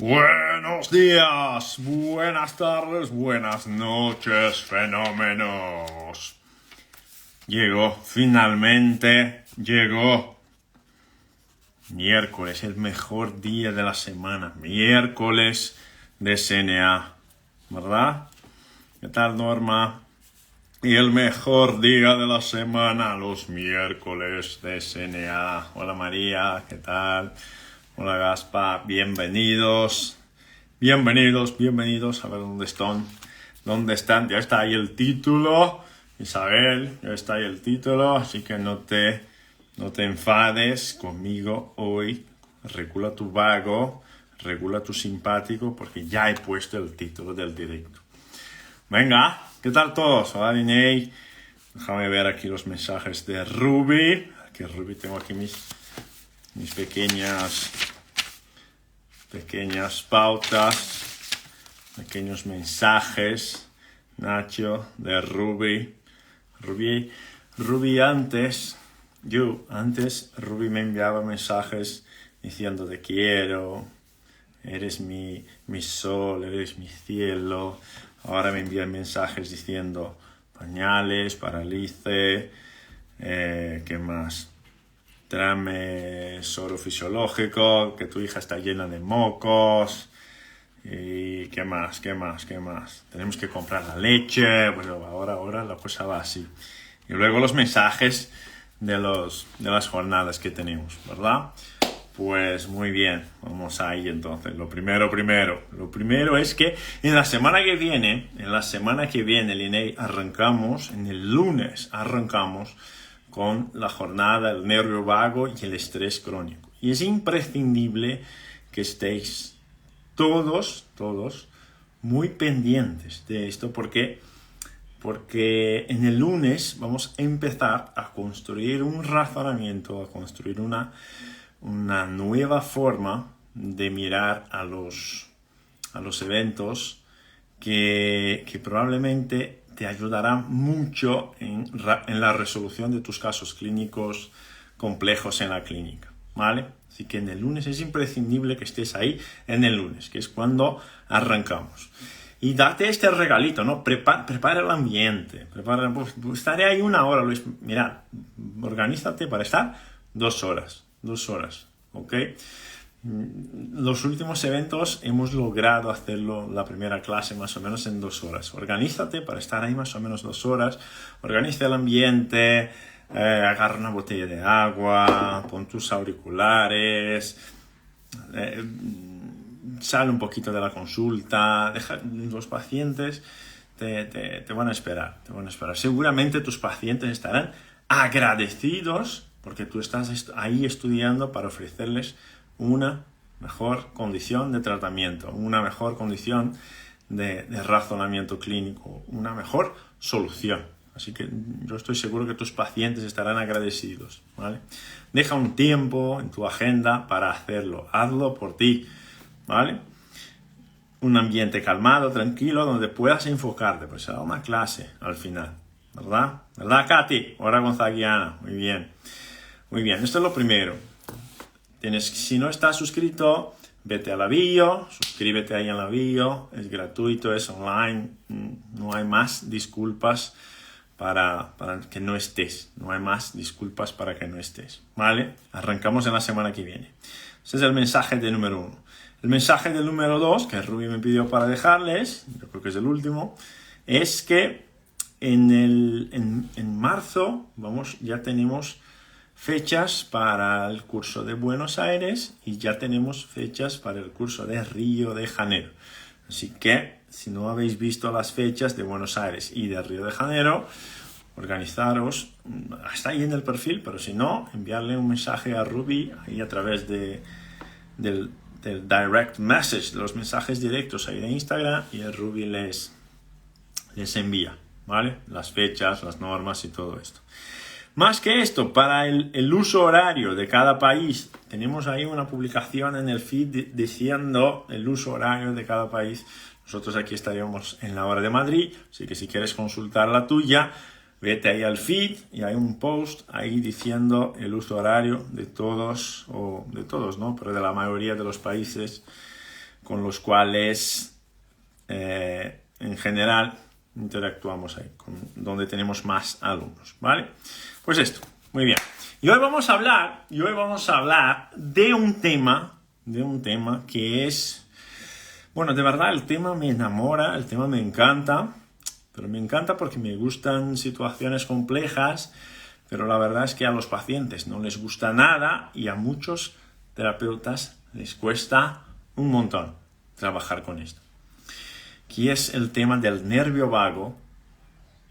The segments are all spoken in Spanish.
Buenos días, buenas tardes, buenas noches, fenómenos. Finalmente llegó. Miércoles, el mejor día de la semana. Miércoles de CNA, ¿verdad? ¿Qué tal, Norma? Y el mejor día de la semana, los miércoles de CNA. Hola, María, ¿qué tal? Hola, Gaspa, bienvenidos. Bienvenidos. A ver dónde están. ¿Dónde están? Ya está ahí el título. Isabel, ya está ahí el título. Así que no te enfades conmigo hoy. Regula tu vago, regula tu simpático, porque ya he puesto el título del directo. Venga, ¿qué tal todos? Hola, Diney. Déjame ver aquí los mensajes de Ruby. Aquí Ruby, tengo aquí mis pequeñas pautas, pequeños mensajes. Nacho, de Ruby. Ruby antes Ruby me enviaba mensajes diciendo te quiero, eres mi sol, eres mi cielo. Ahora me envían mensajes diciendo pañales, paralice, ¿qué más? Tráeme suero fisiológico, que tu hija está llena de mocos. ¿Y qué más? Tenemos que comprar la leche. Bueno, ahora la cosa va así. Y luego los mensajes de las jornadas que tenemos, ¿verdad? Pues muy bien, vamos ahí entonces. Lo primero es que en la semana que viene, Liney, el lunes arrancamos con la jornada, el nervio vago y el estrés crónico. Y es imprescindible que estéis todos muy pendientes de esto, porque en el lunes vamos a empezar a construir un razonamiento, a construir una nueva forma de mirar a los eventos que probablemente te ayudará mucho en la resolución de tus casos clínicos complejos en la clínica, ¿vale? Así que en el lunes es imprescindible que estés ahí en el lunes, que es cuando arrancamos. Y date este regalito, ¿no? Prepara el ambiente. Estaré ahí una hora, Luis. Mira, organízate para estar 2 horas, ¿ok? Los últimos eventos hemos logrado hacerlo, la primera clase más o menos en 2 horas. Organízate para estar ahí más o menos 2 horas. Organiza el ambiente, agarra una botella de agua, pon tus auriculares, sale un poquito de la consulta, los pacientes te van a esperar, Seguramente tus pacientes estarán agradecidos porque tú estás ahí estudiando para ofrecerles una mejor condición de tratamiento, una mejor condición de razonamiento clínico, una mejor solución. Así que yo estoy seguro que tus pacientes estarán agradecidos, ¿vale? Deja un tiempo en tu agenda para hacerlo. Hazlo por ti, ¿vale? Un ambiente calmado, tranquilo, donde puedas enfocarte. Pues será una clase al final, ¿verdad? ¿Verdad, Katy? Hora Gonzaguiana. Muy bien. Esto es lo primero. Si no estás suscrito, vete a la bio, suscríbete ahí en la bio. Es gratuito, es online. No hay más disculpas para que no estés. No hay más disculpas para que no estés, ¿vale? Arrancamos en la semana que viene. Ese es el mensaje del número 1. El mensaje del número 2, que Ruby me pidió para dejarles, yo creo que es el último, es que en marzo ya tenemos fechas para el curso de Buenos Aires y ya tenemos fechas para el curso de Río de Janeiro. Así que, si no habéis visto las fechas de Buenos Aires y de Río de Janeiro, organizaros, está ahí en el perfil, pero si no, enviarle un mensaje a Ruby ahí a través del direct message, de los mensajes directos ahí de Instagram, y el Ruby les envía, ¿vale? Las fechas, las normas y todo esto. Más que esto, para el uso horario de cada país, tenemos ahí una publicación en el feed diciendo el uso horario de cada país. Nosotros aquí estaríamos en la hora de Madrid, así que si quieres consultar la tuya, vete ahí al feed y hay un post ahí diciendo el uso horario de todos, ¿no? Pero de la mayoría de los países con los cuales en general interactuamos ahí, donde tenemos más alumnos, ¿vale? Pues esto, muy bien. Y hoy vamos a hablar de un tema que es, bueno, de verdad el tema me enamora, el tema me encanta, pero me encanta porque me gustan situaciones complejas, pero la verdad es que a los pacientes no les gusta nada y a muchos terapeutas les cuesta un montón trabajar con esto. Que es el tema del nervio vago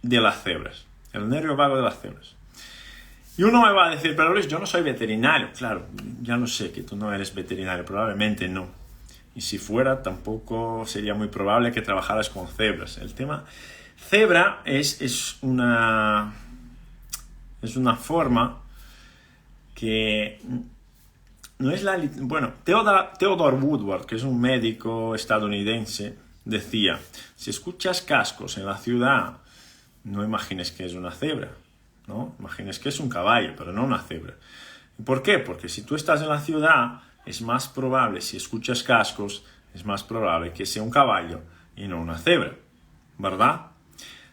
de las cebras. El nervio vago de las cebras. Y uno me va a decir, pero Luis, yo no soy veterinario. Claro, ya lo sé que tú no eres veterinario, probablemente no. Y si fuera, tampoco sería muy probable que trabajaras con cebras. El tema cebra es una forma que no es la... Bueno, Theodore Woodward, que es un médico estadounidense, decía, si escuchas cascos en la ciudad, no imagines que es una cebra, ¿no? Imagines que es un caballo, pero no una cebra. ¿Por qué? Porque si tú estás en la ciudad, es más probable, si escuchas cascos, es más probable que sea un caballo y no una cebra, ¿verdad?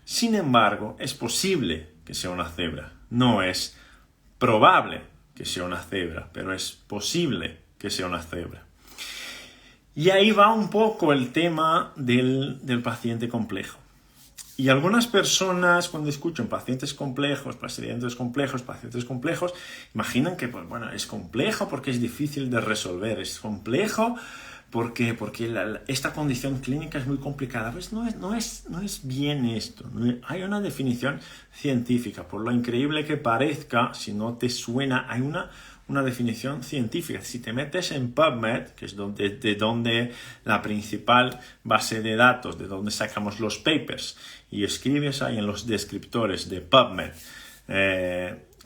Sin embargo, es posible que sea una cebra. No es probable que sea una cebra, pero es posible que sea una cebra. Y ahí va un poco el tema del paciente complejo. Y algunas personas, cuando escuchan pacientes complejos, pacientes complejos, imaginan que, pues, bueno, es complejo porque es difícil de resolver, es complejo porque esta condición clínica es muy complicada. Pues no es bien esto. Hay una definición científica, por lo increíble que parezca, si no te suena, hay una definición científica. Si te metes en PubMed, que es de donde la principal base de datos, de donde sacamos los papers, y escribes ahí en los descriptores de PubMed,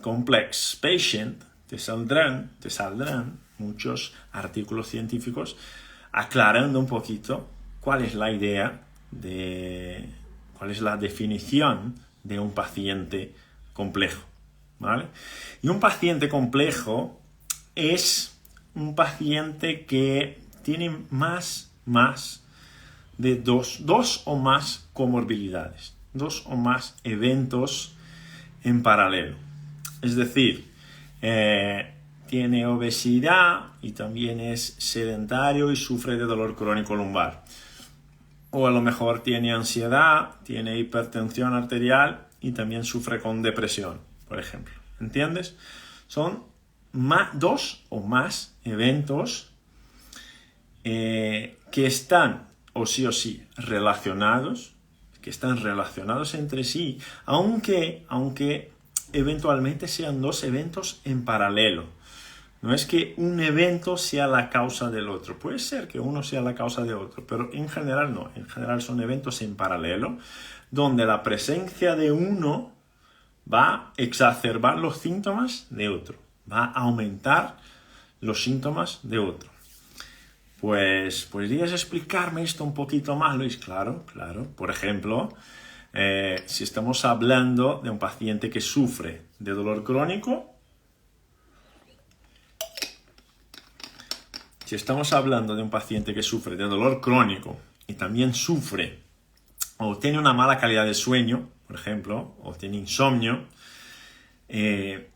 Complex Patient, te saldrán muchos artículos científicos aclarando un poquito cuál es la idea cuál es la definición de un paciente complejo, ¿vale? Y un paciente complejo es un paciente que tiene más de dos o más comorbilidades, dos o más eventos en paralelo. Es decir, tiene obesidad y también es sedentario y sufre de dolor crónico lumbar. O a lo mejor tiene ansiedad, tiene hipertensión arterial y también sufre con depresión, por ejemplo. ¿Entiendes? Son dos o más eventos que están o sí relacionados, entre sí, aunque eventualmente sean dos eventos en paralelo. No es que un evento sea la causa del otro. Puede ser que uno sea la causa de otro, pero en general no. En general son eventos en paralelo, donde la presencia de uno va a exacerbar los síntomas de otro. Va a aumentar los síntomas de otro. Pues, ¿podrías explicarme esto un poquito más, Luis? Claro. Por ejemplo, si estamos hablando de un paciente que sufre de dolor crónico, si estamos hablando de un paciente que sufre de dolor crónico y también sufre o tiene una mala calidad de sueño, por ejemplo, o tiene insomnio, ahí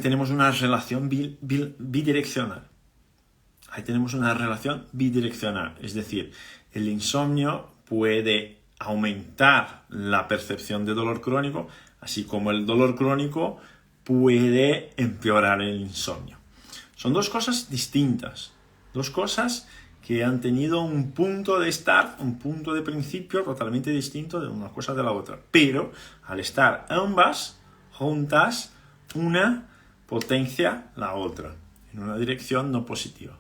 tenemos una relación bidireccional. Es decir, el insomnio puede aumentar la percepción de dolor crónico, así como el dolor crónico puede empeorar el insomnio. Son dos cosas distintas, dos cosas que han tenido un punto de start, un punto de principio totalmente distinto de una cosa de la otra. Pero al estar ambas juntas, una potencia la otra, en una dirección no positiva.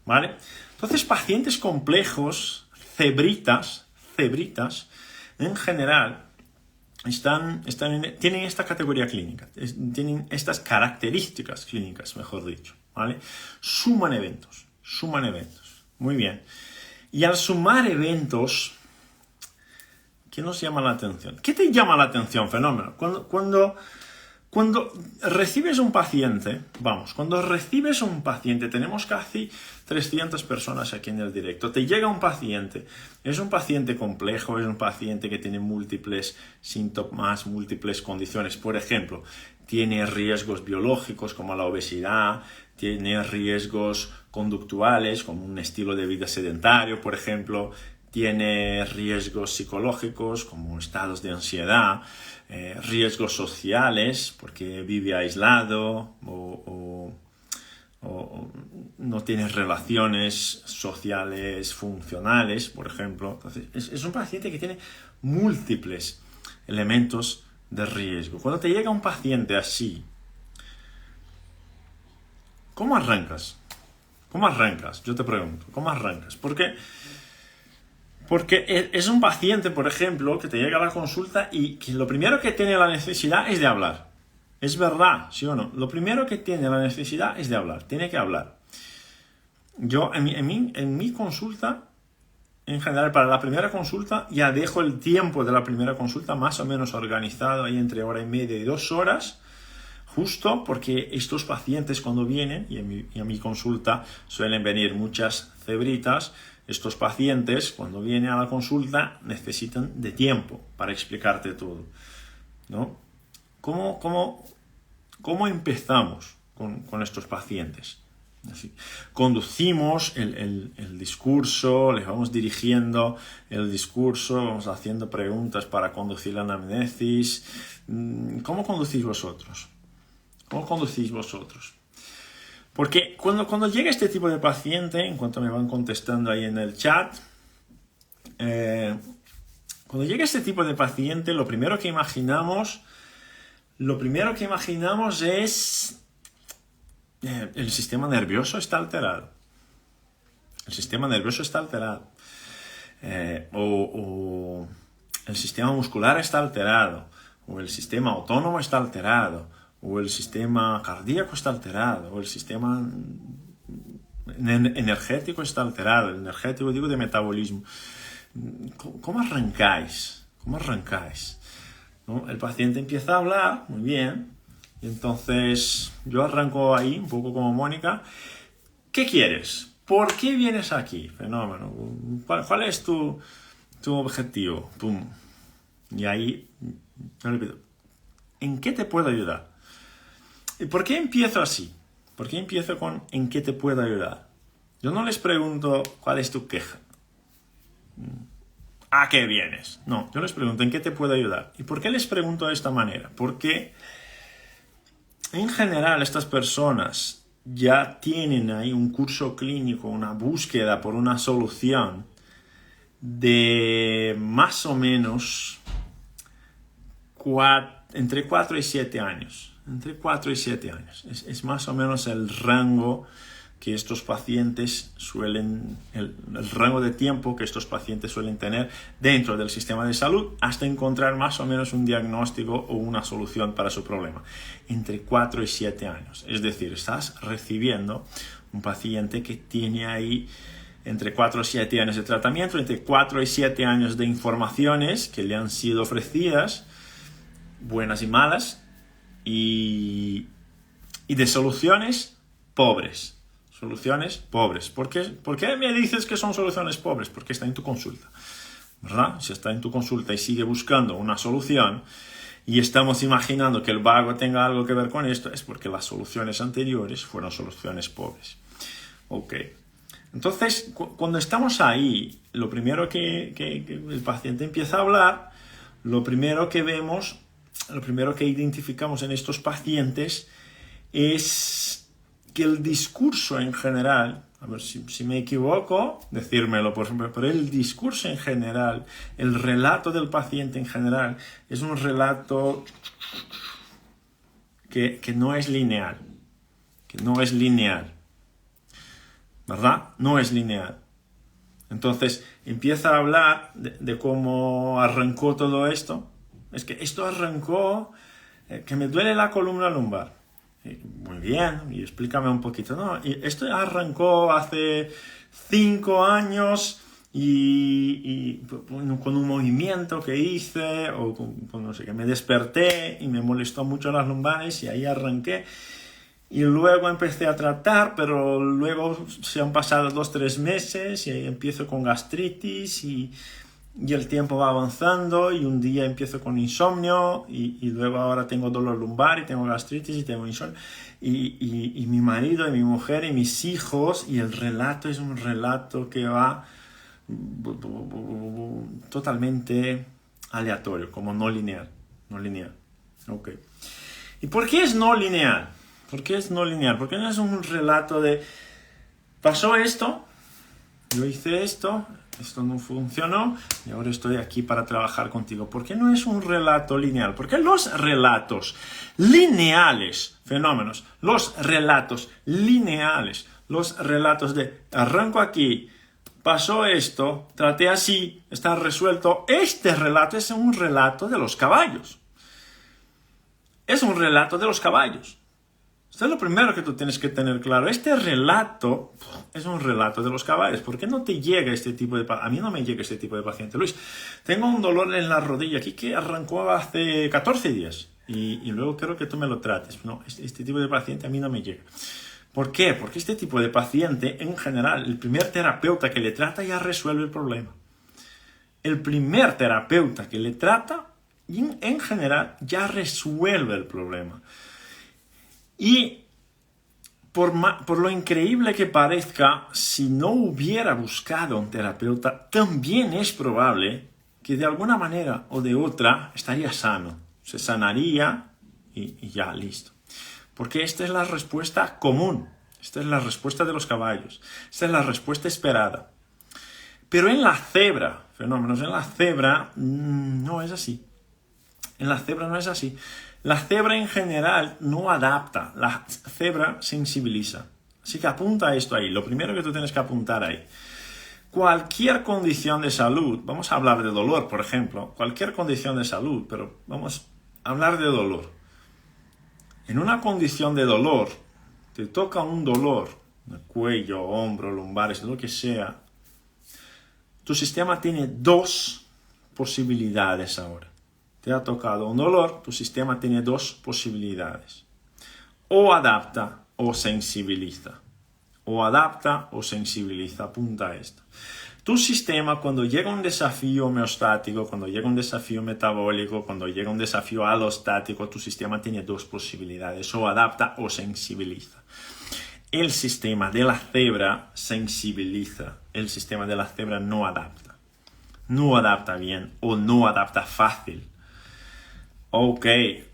¿Vale? Entonces, pacientes complejos, cebritas, en general, tienen esta categoría clínica, tienen estas características clínicas, mejor dicho, ¿vale? Suman eventos. Muy bien. Y al sumar eventos, ¿qué nos llama la atención? ¿Qué te llama la atención, Fenómeno? Cuando Cuando recibes un paciente, tenemos casi 300 personas aquí en el directo, te llega un paciente, es un paciente complejo, es un paciente que tiene múltiples síntomas, múltiples condiciones. Por ejemplo, tiene riesgos biológicos como la obesidad, tiene riesgos conductuales como un estilo de vida sedentario, por ejemplo, tiene riesgos psicológicos como estados de ansiedad, riesgos sociales porque vive aislado o no tiene relaciones sociales funcionales, por ejemplo. Entonces, es un paciente que tiene múltiples elementos de riesgo. Cuando te llega un paciente así, ¿cómo arrancas? ¿Cómo arrancas? Yo te pregunto, ¿cómo arrancas? Porque es un paciente, por ejemplo, que te llega a la consulta y que lo primero que tiene la necesidad es de hablar. Es verdad, ¿sí o no? Lo primero que tiene la necesidad es de hablar. Tiene que hablar. Yo, en mi consulta, en general, para la primera consulta, ya dejo el tiempo de la primera consulta más o menos organizado ahí entre hora y media y 2 horas, justo porque estos pacientes cuando vienen, y en mi consulta suelen venir muchas cebritas, estos pacientes cuando vienen a la consulta necesitan de tiempo para explicarte todo, ¿no? ¿Cómo empezamos con estos pacientes? Así, conducimos el discurso, les vamos dirigiendo el discurso, vamos haciendo preguntas para conducir la anamnesis. ¿Cómo conducís vosotros? ¿Cómo conducís vosotros? Porque cuando llega este tipo de paciente, en cuanto me van contestando ahí en el chat, cuando llega este tipo de paciente, lo primero que imaginamos es el sistema nervioso está alterado. El sistema nervioso está alterado. O el sistema muscular está alterado. O el sistema autónomo está alterado. O el sistema cardíaco está alterado, o el sistema energético está alterado, el energético digo de metabolismo. ¿Cómo arrancáis? ¿Cómo arrancáis? ¿No? El paciente empieza a hablar, muy bien, y entonces yo arranco ahí, un poco como Mónica. ¿Qué quieres? ¿Por qué vienes aquí? Fenómeno. ¿Cuál es tu objetivo? Pum. Y ahí, me repito, ¿en qué te puedo ayudar? ¿Y por qué empiezo así? ¿Por qué empiezo con ¿en qué te puedo ayudar? Yo no les pregunto ¿cuál es tu queja? ¿A qué vienes? No, yo les pregunto ¿en qué te puedo ayudar? ¿Y por qué les pregunto de esta manera? Porque en general estas personas ya tienen ahí un curso clínico, una búsqueda por una solución de más o menos entre 4 y 7 años. Entre 4 y 7 años. Es más o menos el rango que estos pacientes suelen, el rango de tiempo que estos pacientes suelen tener dentro del sistema de salud hasta encontrar más o menos un diagnóstico o una solución para su problema. Entre 4 y 7 años. Es decir, estás recibiendo un paciente que tiene ahí entre 4 y 7 años de tratamiento, entre 4 y 7 años de informaciones que le han sido ofrecidas, buenas y malas, y de soluciones pobres. Soluciones pobres. ¿Por qué me dices que son soluciones pobres? Porque está en tu consulta, ¿verdad? Si está en tu consulta y sigue buscando una solución y estamos imaginando que el vago tenga algo que ver con esto, es porque las soluciones anteriores fueron soluciones pobres. Ok. Entonces, cuando estamos ahí, lo primero que el paciente empieza a hablar, lo primero que vemos, lo primero que identificamos en estos pacientes es que el discurso en general, a ver si me equivoco, decírmelo por ejemplo, pero el discurso en general, el relato del paciente en general, es un relato que no es lineal, ¿verdad? No es lineal. Entonces empieza a hablar de cómo arrancó todo esto. Es que esto arrancó, que me duele la columna lumbar. Muy bien, y explícame un poquito. No, y esto arrancó hace 5 años y con un movimiento que hice o con no sé, que me desperté y me molestó mucho las lumbares y ahí arranqué. Y luego empecé a tratar, pero luego se han pasado 2-3 meses y empiezo con gastritis y el tiempo va avanzando y un día empiezo con insomnio y luego ahora tengo dolor lumbar y tengo gastritis y tengo insomnio. Y mi marido y mi mujer y mis hijos, y el relato es un relato que va totalmente aleatorio, como no lineal. No lineal. Ok. ¿Y por qué es no lineal? ¿Por qué es no lineal? Porque no es un relato de pasó esto, yo hice esto no funcionó y ahora estoy aquí para trabajar contigo. ¿Por qué no es un relato lineal? Porque los relatos lineales, fenómenos, los relatos lineales, los relatos de arranco aquí, pasó esto, traté así, está resuelto. Este relato es un relato de los caballos. Es un relato de los caballos. Esto es lo primero que tú tienes que tener claro. Este relato es un relato de los caballos. ¿Por qué no te llega este tipo de paciente? A mí no me llega este tipo de paciente. Luis, tengo un dolor en la rodilla aquí que arrancó hace 14 días y luego quiero que tú me lo trates. No, este tipo de paciente a mí no me llega. ¿Por qué? Porque este tipo de paciente, en general, el primer terapeuta que le trata ya resuelve el problema. El primer terapeuta que le trata, en general, ya resuelve el problema. Y por lo increíble que parezca, si no hubiera buscado un terapeuta, también es probable que de alguna manera o de otra estaría sano. Se sanaría y ya, listo. Porque esta es la respuesta común. Esta es la respuesta de los caballos. Esta es la respuesta esperada. Pero en la cebra, fenómenos, en la cebra no es así. En la cebra no es así. La cebra en general no adapta, la cebra sensibiliza. Así que apunta esto ahí, lo primero que tú tienes que apuntar ahí. Cualquier condición de salud, vamos a hablar de dolor, por ejemplo, cualquier condición de salud, pero vamos a hablar de dolor. En una condición de dolor, te toca un dolor, cuello, hombro, lumbares, lo que sea, tu sistema tiene dos posibilidades ahora. Te ha tocado un dolor, tu sistema tiene dos posibilidades. O adapta o sensibiliza. O adapta o sensibiliza. Apunta esto. Tu sistema, cuando llega un desafío homeostático, cuando llega un desafío metabólico, cuando llega un desafío alostático, tu sistema tiene dos posibilidades. O adapta o sensibiliza. El sistema de la cebra sensibiliza. El sistema de la cebra no adapta. No adapta bien o no adapta fácil. Ok,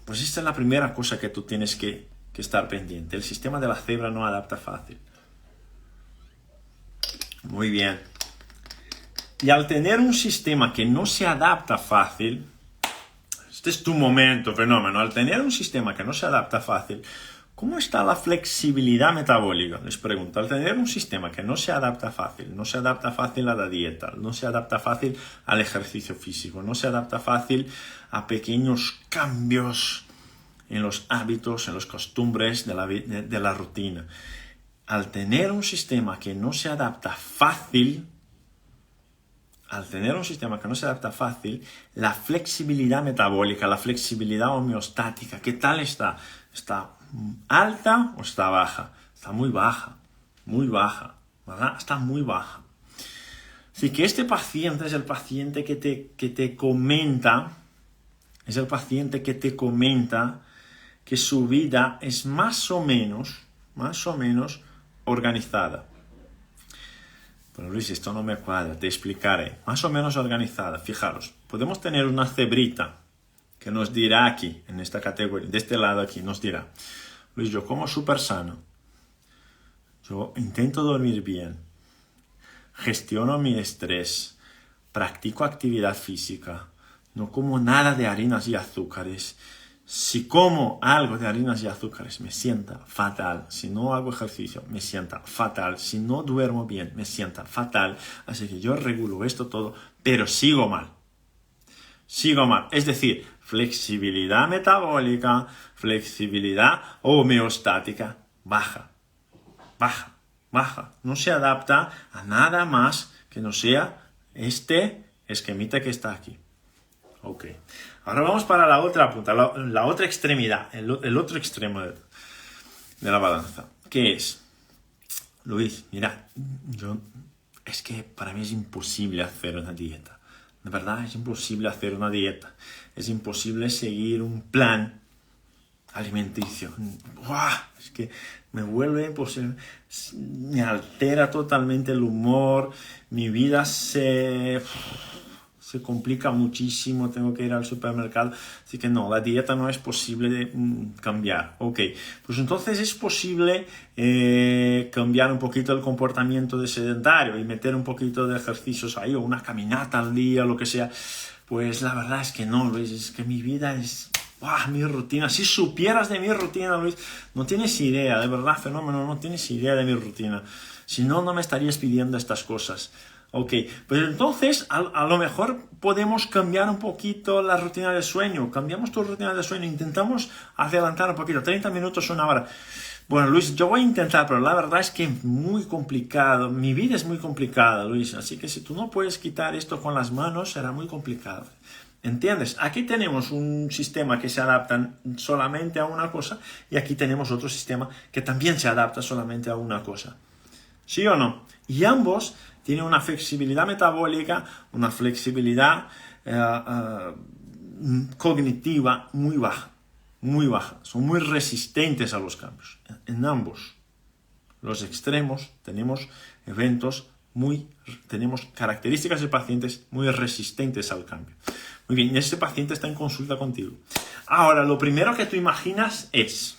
pues esta es la primera cosa que tú tienes que estar pendiente. El sistema de la cebra no adapta fácil. Muy bien. Y al tener un sistema que no se adapta fácil, este es tu momento, fenómeno. Al tener un sistema que no se adapta fácil, ¿cómo está la flexibilidad metabólica? Les pregunto, al tener un sistema que no se adapta fácil a la dieta, no se adapta fácil al ejercicio físico, no se adapta fácil a pequeños cambios en los hábitos, en las costumbres de la rutina. Al tener un sistema que no se adapta fácil, la flexibilidad metabólica, la flexibilidad homeostática, ¿qué tal está? ¿Está alta o está baja? Está muy baja, ¿verdad? Está muy baja. Así que este paciente es el paciente que te comenta, que su vida es más o menos organizada. Pero Luis, esto no me cuadra, te explicaré. Más o menos organizada. Fijaros, podemos tener una cebrita que nos dirá aquí, en esta categoría, de este lado aquí, nos dirá: Luis, yo como súper sano, yo intento dormir bien, gestiono mi estrés, practico actividad física, no como nada de harinas y azúcares. Si como algo de harinas y azúcares me sienta fatal. Si no hago ejercicio me sienta fatal. Si no duermo bien me sienta fatal. Así que yo regulo esto todo, pero sigo mal. Es decir, flexibilidad metabólica, flexibilidad homeostática, baja. No se adapta a nada más que no sea Este esquemita que está aquí. Ok. Ahora vamos para la otra punta, la otra extremidad, el otro extremo de la balanza. ¿Qué es? Luis, mira, es que para mí es imposible hacer una dieta. De verdad, es imposible hacer una dieta. Es imposible seguir un plan alimenticio. ¡Buah! Es que me vuelve imposible. Me altera totalmente el humor. Mi vida se complica muchísimo. Tengo que ir al supermercado. Así que no, la dieta no es posible de cambiar. Ok, pues entonces es posible cambiar un poquito el comportamiento de sedentario y meter un poquito de ejercicios ahí o una caminata al día o lo que sea. Pues la verdad es que no, Luis. Es que mi vida es... ¡Wow! Mi rutina. Si supieras de mi rutina, Luis, no tienes idea, de verdad, fenómeno, no tienes idea de mi rutina. Si no, no me estarías pidiendo estas cosas. Ok, pues entonces a lo mejor podemos cambiar un poquito la rutina de sueño. Cambiamos tu rutina de sueño, intentamos adelantar un poquito, 30 minutos, una hora. Bueno, Luis, yo voy a intentar, pero la verdad es que es muy complicado. Mi vida es muy complicada, Luis. Así que si tú no puedes quitar esto con las manos, será muy complicado. ¿Entiendes? Aquí tenemos un sistema que se adapta solamente a una cosa y aquí tenemos otro sistema que también se adapta solamente a una cosa. ¿Sí o no? Y ambos tienen una flexibilidad metabólica, una flexibilidad cognitiva muy baja. Muy baja. Son muy resistentes a los cambios. En ambos los extremos tenemos tenemos características de pacientes muy resistentes al cambio. Muy bien, y ese paciente está en consulta contigo. Ahora, lo primero que tú imaginas es,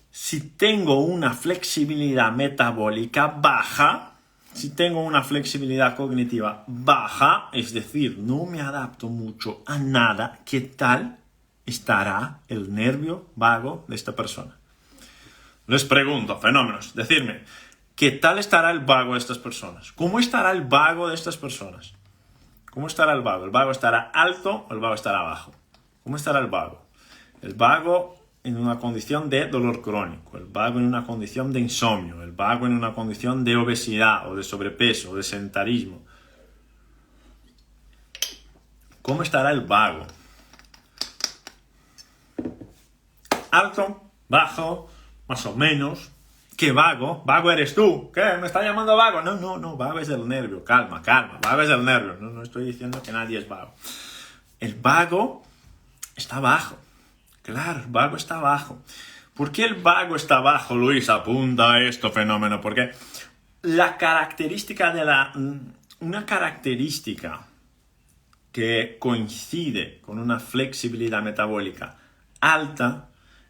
si tengo una flexibilidad metabólica baja, si tengo una flexibilidad cognitiva baja, es decir, no me adapto mucho a nada, ¿qué tal estará el nervio vago de esta persona? Les pregunto, fenómenos, decidme, ¿qué tal estará el vago de estas personas? ¿Cómo estará el vago de estas personas? ¿Cómo estará el vago? ¿El vago estará alto o el vago estará bajo? ¿Cómo estará el vago? El vago en una condición de dolor crónico, el vago en una condición de insomnio, el vago en una condición de obesidad o de sobrepeso o de sedentarismo. ¿Cómo estará el vago? ¿Alto? ¿Bajo? Más o menos. ¿Qué vago? ¿Vago eres tú? ¿Qué? ¿Me está llamando vago? No, vago es el nervio. Calma. Vago es el nervio. No estoy diciendo que nadie es vago. El vago está bajo. Claro, el vago está bajo. ¿Por qué el vago está bajo, Luis? Apunta esto, fenómeno. Porque la característica una característica que coincide con una flexibilidad metabólica alta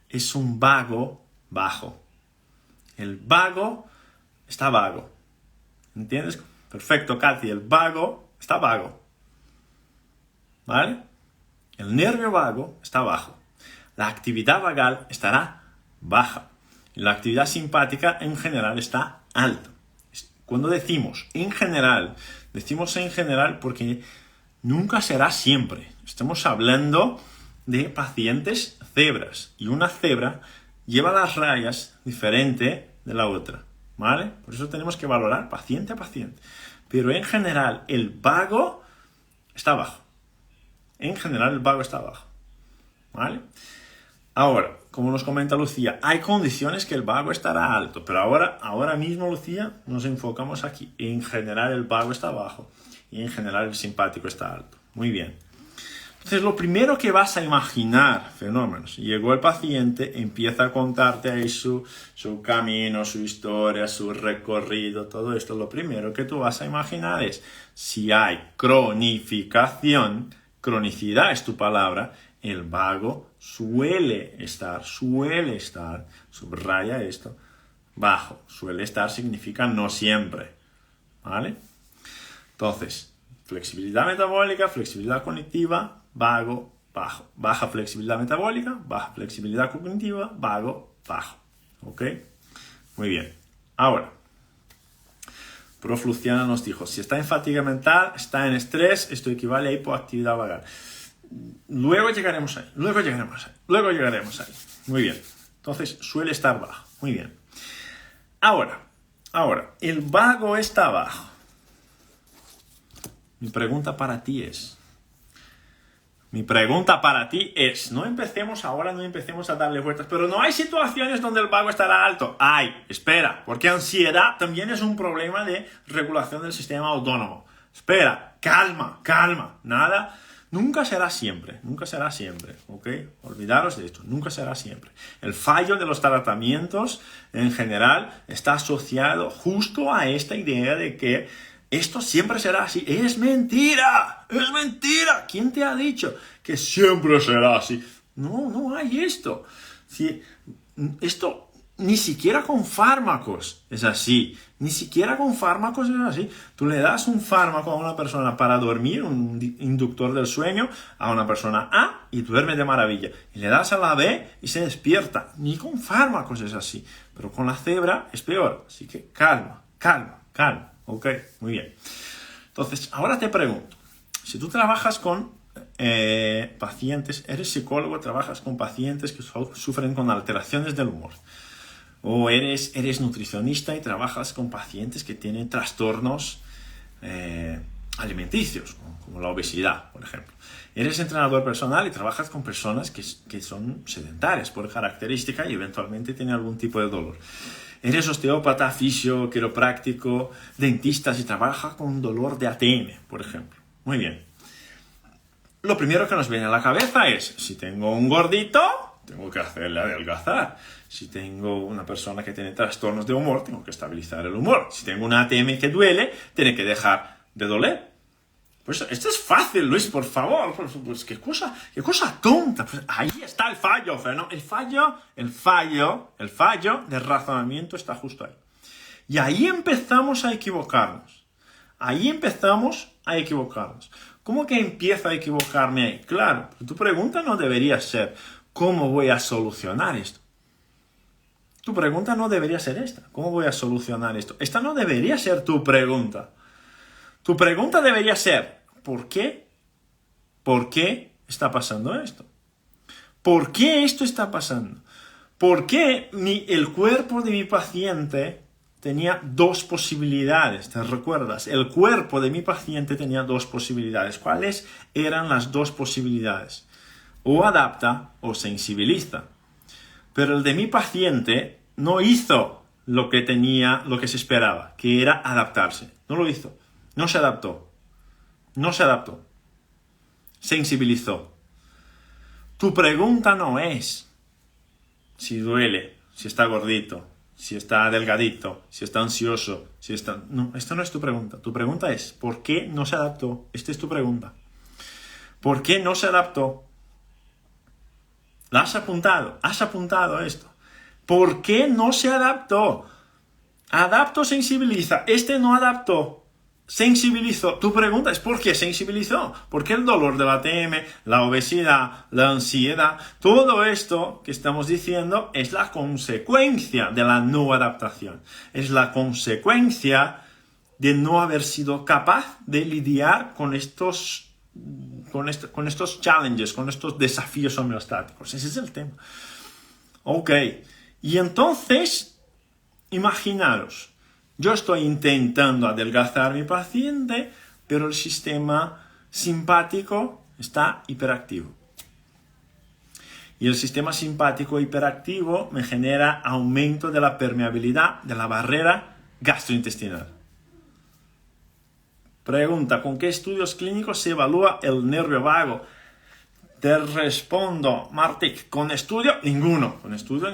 es un vago bajo. El vago está vago. ¿Entiendes? Perfecto, Katy. El vago está vago. ¿Vale? El nervio vago está bajo. La actividad vagal estará baja. Y la actividad simpática en general está alta. Cuando decimos en general porque nunca será siempre. Estamos hablando de pacientes cebras. Y una cebra lleva las rayas diferente de la otra, ¿vale? Por eso tenemos que valorar paciente a paciente. Pero en general, el vago está bajo. En general, el vago está bajo, ¿vale? Ahora, como nos comenta Lucía, hay condiciones que el vago estará alto, pero ahora mismo, Lucía, nos enfocamos aquí. En general, el vago está bajo y en general, el simpático está alto. Muy bien. Entonces, lo primero que vas a imaginar, fenómenos, llegó el paciente, empieza a contarte ahí su camino, su historia, su recorrido, todo esto. Lo primero que tú vas a imaginar es, si hay cronificación, cronicidad es tu palabra, el vago suele estar, subraya esto, bajo. Suele estar significa no siempre, ¿vale? Entonces, flexibilidad metabólica, flexibilidad cognitiva, vago, bajo. Baja flexibilidad metabólica, baja flexibilidad cognitiva, vago, bajo. ¿Ok? Muy bien. Ahora, Prof. Luciana nos dijo, si está en fatiga mental, está en estrés, esto equivale a hipoactividad vagal. Luego llegaremos ahí. Muy bien. Entonces, suele estar bajo. Muy bien. Ahora, Ahora, el vago está abajo. Mi pregunta para ti es, no empecemos ahora, no empecemos a darle vueltas, pero no hay situaciones donde el vago estará alto. Espera, porque ansiedad también es un problema de regulación del sistema autónomo. Espera, calma, nada, nunca será siempre, ¿ok? Olvidaros de esto, nunca será siempre. El fallo de los tratamientos en general está asociado justo a esta idea de que esto siempre será así. ¡Es mentira! ¿Quién te ha dicho que siempre será así? No hay esto. Esto ni siquiera con fármacos es así. Tú le das un fármaco a una persona para dormir, un inductor del sueño, a una persona A y duerme de maravilla. Y le das a la B y se despierta. Ni con fármacos es así. Pero con la cebra es peor. Así que calma. Ok, muy bien. Entonces, ahora te pregunto, si tú trabajas con pacientes, eres psicólogo, trabajas con pacientes que sufren con alteraciones del humor, o eres nutricionista y trabajas con pacientes que tienen trastornos alimenticios, como la obesidad, por ejemplo. Eres entrenador personal y trabajas con personas que son sedentarias por característica y eventualmente tienen algún tipo de dolor. Eres osteópata, fisio, quiropráctico, dentista y trabajas con dolor de ATM, por ejemplo. Muy bien. Lo primero que nos viene a la cabeza es, si tengo un gordito, tengo que hacerle adelgazar. Si tengo una persona que tiene trastornos de humor, tengo que estabilizar el humor. Si tengo una ATM que duele, tiene que dejar de doler. Pues esto es fácil, Luis, por favor. Pues qué cosa tonta. Pues ahí está el fallo, ¿no? El fallo de razonamiento está justo ahí. Y ahí empezamos a equivocarnos. ¿Cómo que empiezo a equivocarme ahí? Claro, tu pregunta no debería ser, ¿cómo voy a solucionar esto? Tu pregunta no debería ser esta. ¿Cómo voy a solucionar esto? Esta no debería ser tu pregunta. Tu pregunta debería ser, ¿por qué? ¿Por qué está pasando esto? ¿Por qué esto está pasando? ¿Por qué el cuerpo de mi paciente tenía dos posibilidades? ¿Te recuerdas? El cuerpo de mi paciente tenía dos posibilidades. ¿Cuáles eran las dos posibilidades? O adapta o sensibiliza. Pero el de mi paciente no hizo lo que se esperaba, que era adaptarse. No lo hizo. No se adaptó. Sensibilizó. Tu pregunta no es si duele, si está gordito, si está delgadito, si está ansioso, No, esto no es tu pregunta. Tu pregunta es, ¿por qué no se adaptó? Esta es tu pregunta. ¿Por qué no se adaptó? ¿La has apuntado? ¿Has apuntado esto? ¿Por qué no se adaptó? Adapto, sensibiliza. Este no adaptó. Sensibilizó. Tu pregunta es ¿por qué sensibilizó? Porque el dolor de la ATM, la obesidad, la ansiedad, todo esto que estamos diciendo es la consecuencia de la no adaptación. Es la consecuencia de no haber sido capaz de lidiar con estos challenges, con estos desafíos homeostáticos. Ese es el tema. Ok. Y entonces, imaginaros, yo estoy intentando adelgazar a mi paciente, pero el sistema simpático está hiperactivo. Y el sistema simpático hiperactivo me genera aumento de la permeabilidad de la barrera gastrointestinal. Pregunta, ¿con qué estudios clínicos se evalúa el nervio vago? Te respondo, Martic, ¿con estudio? Ninguno. Con estudio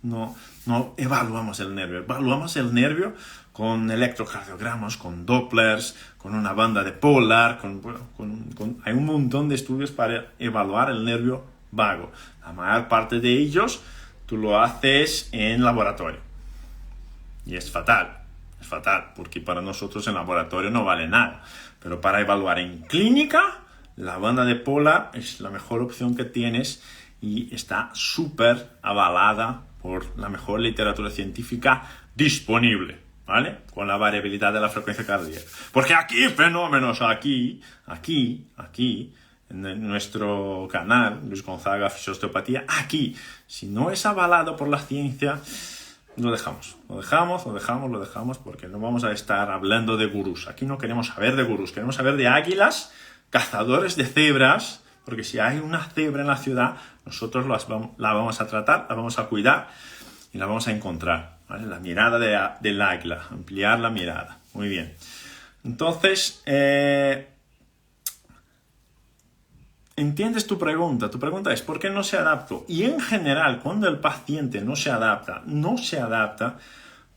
no evaluamos el nervio. Evaluamos el nervio con electrocardiogramas, con Dopplers, con una banda de Polar, hay un montón de estudios para evaluar el nervio vago. La mayor parte de ellos tú lo haces en laboratorio. Y es fatal, porque para nosotros en laboratorio no vale nada. Pero para evaluar en clínica, la banda de Polar es la mejor opción que tienes y está súper avalada por la mejor literatura científica disponible, ¿vale? Con la variabilidad de la frecuencia cardíaca. Porque aquí, fenómenos, aquí, en nuestro canal, Luis Gonzaga, Fisiosteopatía, aquí, si no es avalado por la ciencia, Lo dejamos, porque no vamos a estar hablando de gurús. Aquí no queremos saber de gurús, queremos saber de águilas, cazadores de cebras, porque si hay una cebra en la ciudad, nosotros la vamos a tratar, la vamos a cuidar y la vamos a encontrar, ¿vale? La mirada del águila, ampliar la mirada. Muy bien. Entonces, ¿entiendes tu pregunta? Tu pregunta es ¿por qué no se adapta? Y en general, cuando el paciente no se adapta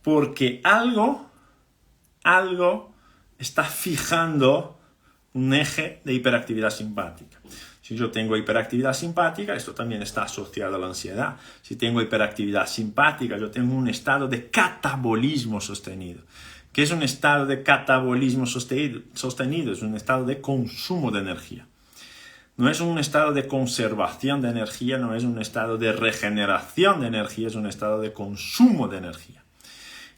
porque algo está fijando un eje de hiperactividad simpática. Si yo tengo hiperactividad simpática, esto también está asociado a la ansiedad. Si tengo hiperactividad simpática, yo tengo un estado de catabolismo sostenido. ¿Qué es un estado de catabolismo sostenido? Es un estado de consumo de energía. No es un estado de conservación de energía, no es un estado de regeneración de energía, es un estado de consumo de energía.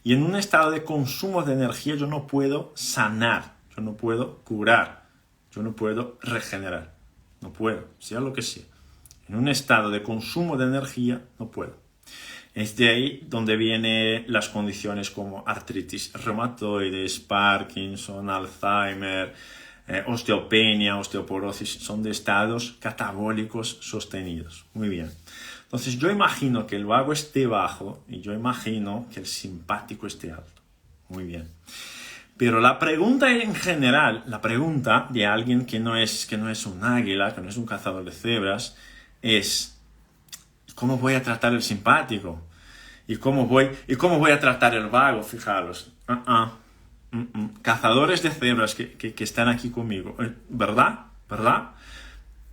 Y en un estado de consumo de energía yo no puedo sanar, yo no puedo curar, yo no puedo regenerar. No puedo, sea lo que sea. En un estado de consumo de energía no puedo. Es de ahí donde vienen las condiciones como artritis reumatoides, Parkinson, Alzheimer, osteopenia, osteoporosis. Son de estados catabólicos sostenidos. Muy bien. Entonces yo imagino que el vago esté bajo y yo imagino que el simpático esté alto. Muy bien. Pero la pregunta en general, la pregunta de alguien que no es un águila, que no es un cazador de cebras, es ¿cómo voy a tratar el simpático? ¿Y cómo voy a tratar el vago? Fijaros. Cazadores de cebras que están aquí conmigo. ¿Verdad? ¿Verdad?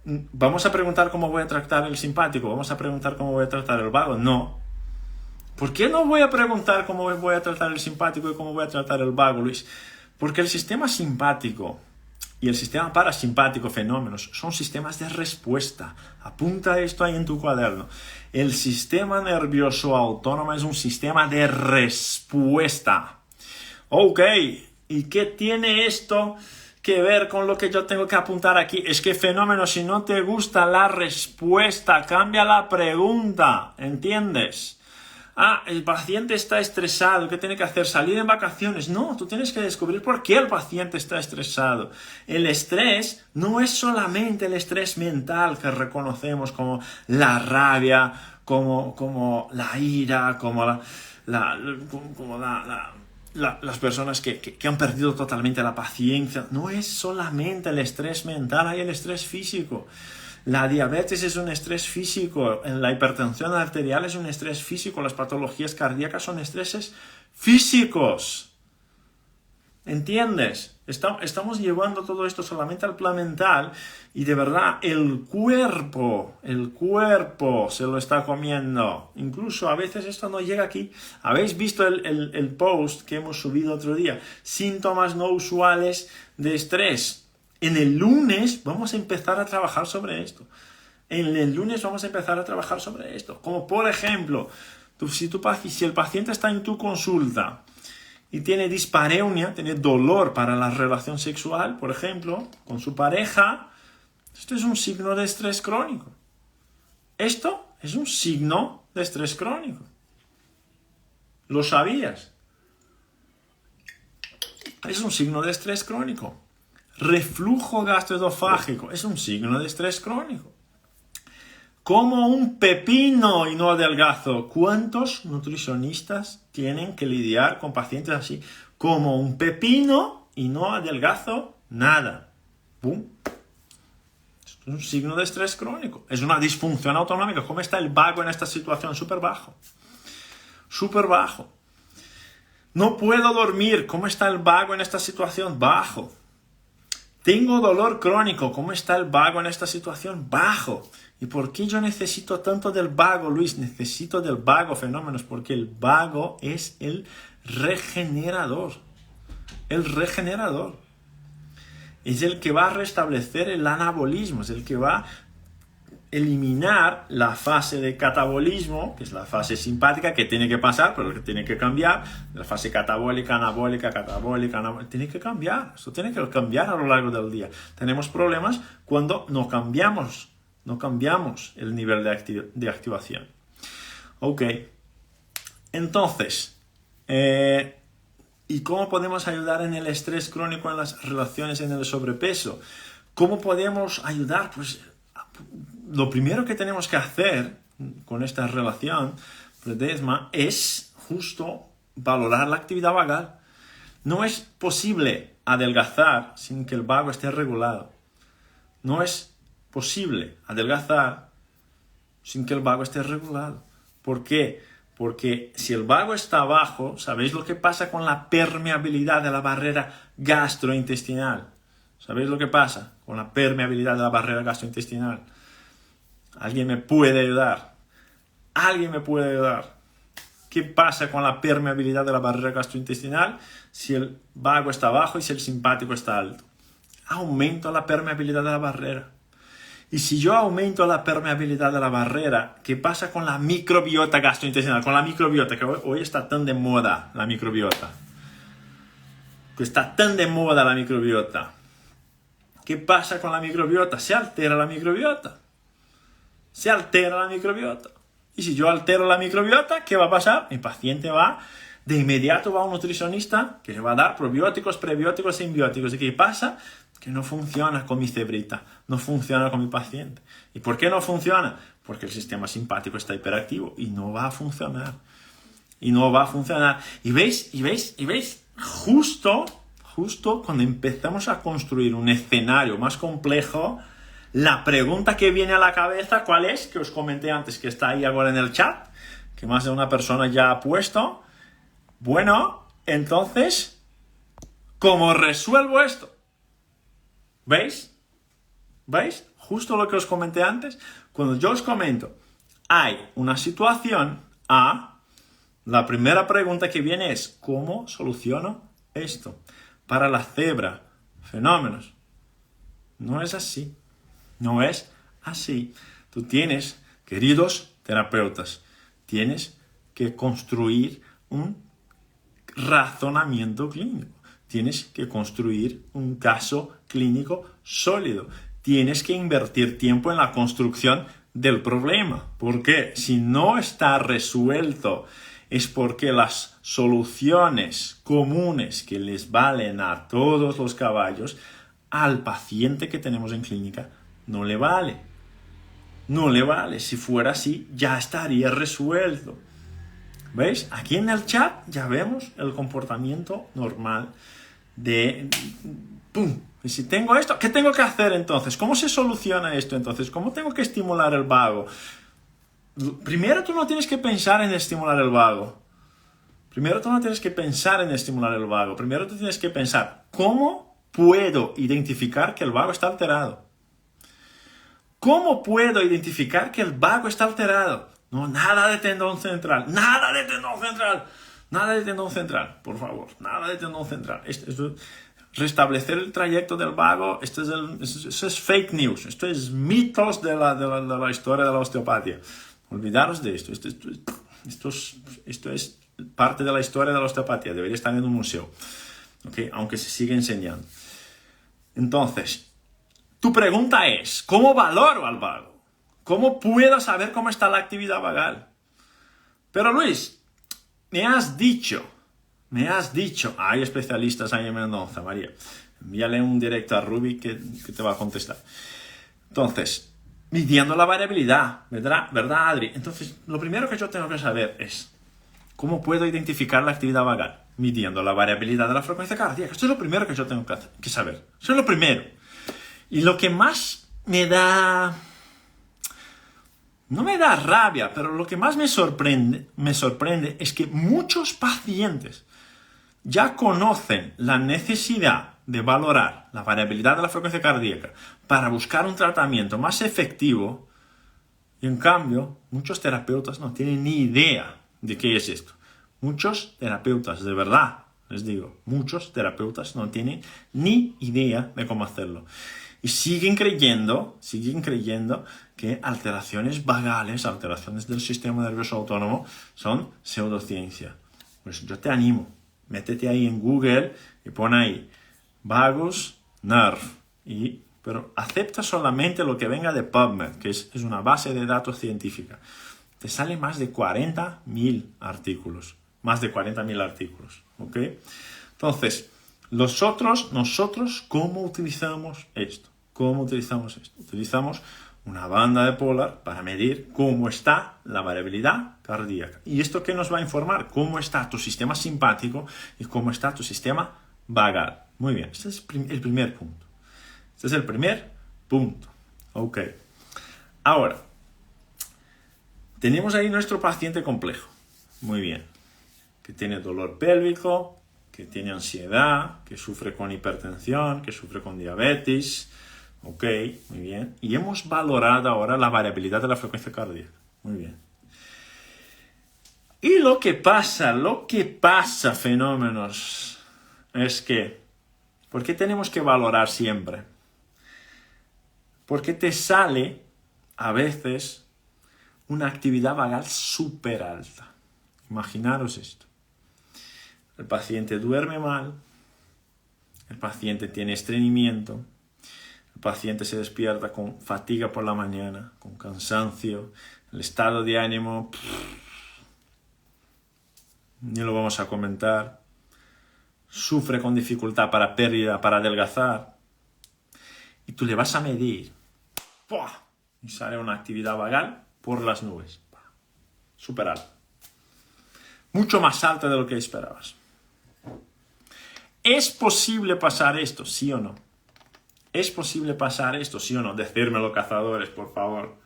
¿Vamos a preguntar cómo voy a tratar el simpático? ¿Vamos a preguntar cómo voy a tratar el vago? No. ¿Por qué no voy a preguntar cómo voy a tratar el simpático y cómo voy a tratar el vago, Luis? Porque el sistema simpático y el sistema parasimpático, fenómenos, son sistemas de respuesta. Apunta esto ahí en tu cuaderno. El sistema nervioso autónomo es un sistema de respuesta. Ok, ¿y qué tiene esto que ver con lo que yo tengo que apuntar aquí? Es que fenómeno, si no te gusta la respuesta, cambia la pregunta, ¿entiendes? El paciente está estresado, ¿qué tiene que hacer? ¿Salir en vacaciones? No, tú tienes que descubrir por qué el paciente está estresado. El estrés no es solamente el estrés mental que reconocemos como la rabia, como la ira, como las personas que han perdido totalmente la paciencia. No es solamente el estrés mental, hay el estrés físico. La diabetes es un estrés físico, la hipertensión arterial es un estrés físico, las patologías cardíacas son estreses físicos. ¿Entiendes? Estamos llevando todo esto solamente al plan mental y de verdad el cuerpo se lo está comiendo. Incluso a veces esto no llega aquí. ¿Habéis visto el post que hemos subido otro día? Síntomas no usuales de estrés. En el lunes vamos a empezar a trabajar sobre esto. Como por ejemplo, si el paciente está en tu consulta y tiene dispareunia, tiene dolor para la relación sexual, por ejemplo, con su pareja, esto es un signo de estrés crónico. Esto es un signo de estrés crónico. ¿Lo sabías? Es un signo de estrés crónico. Reflujo gastroesofágico es un signo de estrés crónico. Como un pepino y no adelgazo. ¿Cuántos nutricionistas tienen que lidiar con pacientes así? Como un pepino y no adelgazo nada. ¡Bum! Esto es un signo de estrés crónico. Es una disfunción autonómica. ¿Cómo está el vago en esta situación? Súper bajo. Súper bajo. No puedo dormir. ¿Cómo está el vago en esta situación? Bajo. Tengo dolor crónico. ¿Cómo está el vago en esta situación? Bajo. ¿Y por qué yo necesito tanto del vago, Luis? Necesito del vago, fenómenos, porque el vago es el regenerador. El regenerador. Es el que va a restablecer el anabolismo, es el que va a eliminar la fase de catabolismo, que es la fase simpática que tiene que pasar, pero que tiene que cambiar. La fase catabólica, anabólica, tiene que cambiar. Esto tiene que cambiar a lo largo del día. Tenemos problemas cuando no cambiamos el nivel de activación. Ok. Entonces, ¿y cómo podemos ayudar en el estrés crónico, en las relaciones, en el sobrepeso? ¿Cómo podemos ayudar? Pues lo primero que tenemos que hacer con esta relación es justo valorar la actividad vagal. No es posible adelgazar sin que el vago esté regulado. No es posible adelgazar sin que el vago esté regulado. ¿Por qué? Porque si el vago está bajo, ¿sabéis lo que pasa con la permeabilidad de la barrera gastrointestinal? ¿Sabéis lo que pasa con la permeabilidad de la barrera gastrointestinal? ¿Alguien me puede ayudar? ¿Alguien me puede ayudar? ¿Qué pasa con la permeabilidad de la barrera gastrointestinal si el vago está bajo y si el simpático está alto? Aumento la permeabilidad de la barrera. Y si yo aumento la permeabilidad de la barrera, ¿qué pasa con la microbiota gastrointestinal? Con la microbiota, que hoy está tan de moda la microbiota. Que está tan de moda la microbiota. ¿Qué pasa con la microbiota? Se altera la microbiota. Se altera la microbiota. Y si yo altero la microbiota, ¿qué va a pasar? Mi paciente de inmediato va a un nutricionista que le va a dar probióticos, prebióticos, simbióticos. ¿Y qué pasa? Que no funciona con mi cebrita, no funciona con mi paciente. ¿Y por qué no funciona? Porque el sistema simpático está hiperactivo y no va a funcionar. Y no va a funcionar. Y veis, justo cuando empezamos a construir un escenario más complejo, la pregunta que viene a la cabeza, ¿cuál es? Que os comenté antes, que está ahí ahora en el chat, que más de una persona ya ha puesto. Bueno, entonces, ¿cómo resuelvo esto? ¿Veis? ¿Veis? Justo lo que os comenté antes. Cuando yo os comento, hay una situación A, la primera pregunta que viene es, ¿cómo soluciono esto? Para la cebra, fenómenos. No es así. No es así. Tú tienes, queridos terapeutas, tienes que construir un razonamiento clínico. Tienes que construir un caso clínico sólido. Tienes que invertir tiempo en la construcción del problema. ¿Por qué? Si no está resuelto, es porque las soluciones comunes que les valen a todos los caballos, al paciente que tenemos en clínica, no le vale. No le vale. Si fuera así, ya estaría resuelto. ¿Veis? Aquí en el chat ya vemos el comportamiento normal de... ¡Pum! Y si tengo esto, ¿qué tengo que hacer entonces? ¿Cómo se soluciona esto entonces? ¿Cómo tengo que estimular el vago? Primero tú no tienes que pensar en estimular el vago. Primero tú tienes que pensar, ¿cómo puedo identificar que el vago está alterado? ¿Cómo puedo identificar que el vago está alterado? No, nada de tendón central, por favor, nada de tendón central. Restablecer el trayecto del vago, esto es fake news, esto es mitos de la historia de la osteopatía. Olvidaros de esto, esto es parte de la historia de la osteopatía, debería estar en un museo, ¿okay? Aunque se sigue enseñando. Entonces, tu pregunta es, ¿cómo valoro al vago? ¿Cómo puedo saber cómo está la actividad vagal? Pero Luis, me has dicho, hay especialistas ahí en Mendoza, María, envíale un directo a Ruby que te va a contestar. Entonces, midiendo la variabilidad, ¿verdad, Adri? Entonces, lo primero que yo tengo que saber es, ¿cómo puedo identificar la actividad vagal? Midiendo la variabilidad de la frecuencia cardíaca. Esto es lo primero que yo tengo que saber. Eso es lo primero. Y lo que más no me da rabia, pero lo que más me sorprende es que muchos pacientes ya conocen la necesidad de valorar la variabilidad de la frecuencia cardíaca para buscar un tratamiento más efectivo y en cambio muchos terapeutas no tienen ni idea de qué es esto. Muchos terapeutas, de verdad, les digo, muchos terapeutas no tienen ni idea de cómo hacerlo. Y siguen creyendo que alteraciones vagales, alteraciones del sistema nervioso autónomo, son pseudociencia. Pues yo te animo, métete ahí en Google y pon ahí vagus nerve. Pero acepta solamente lo que venga de PubMed, que es una base de datos científica. te salen más de 40.000 artículos. Más de 40.000 artículos. ¿Ok? Entonces, nosotros, ¿cómo utilizamos esto? ¿Cómo utilizamos esto? Utilizamos una banda de Polar para medir cómo está la variabilidad cardíaca. ¿Y esto qué nos va a informar? Cómo está tu sistema simpático y cómo está tu sistema vagal. Muy bien, este es el primer punto. Este es el primer punto. Ok. Ahora, tenemos ahí nuestro paciente complejo. Muy bien. Que tiene dolor pélvico, que tiene ansiedad, que sufre con hipertensión, que sufre con diabetes. Ok, muy bien. Y hemos valorado ahora la variabilidad de la frecuencia cardíaca. Muy bien. Y lo que pasa, fenómenos, es que, ¿por qué tenemos que valorar siempre? Porque te sale, a veces, una actividad vagal súper alta. Imaginaros esto. El paciente duerme mal, el paciente tiene estreñimiento, el paciente se despierta con fatiga por la mañana, con cansancio, el estado de ánimo, ni lo vamos a comentar, sufre con dificultad para pérdida, para adelgazar, y tú le vas a medir, ¡pua! Y sale una actividad vagal por las nubes, súper alta, mucho más alta de lo que esperabas. ¿Es posible pasar esto, sí o no? ¿Es posible pasar esto, sí o no? Decírmelo, cazadores, por favor.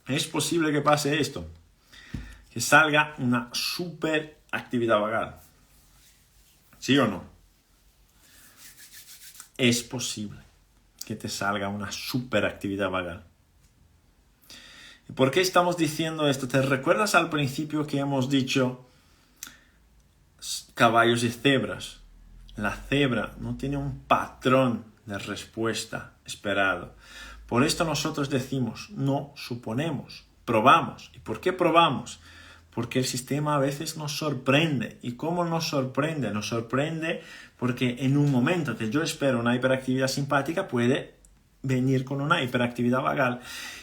¿Es posible que pase esto? Que salga una super actividad vagal. ¿Sí o no? Es posible que te salga una super actividad vagal. ¿Y por qué estamos diciendo esto? ¿Te recuerdas al principio que hemos dicho caballos y cebras? La cebra no tiene un patrón de respuesta esperado. Por esto nosotros decimos, no suponemos, probamos. ¿Y por qué probamos? Porque el sistema a veces nos sorprende. ¿Y cómo nos sorprende? Nos sorprende porque en un momento que yo espero una hiperactividad simpática puede venir con una hiperactividad vagal.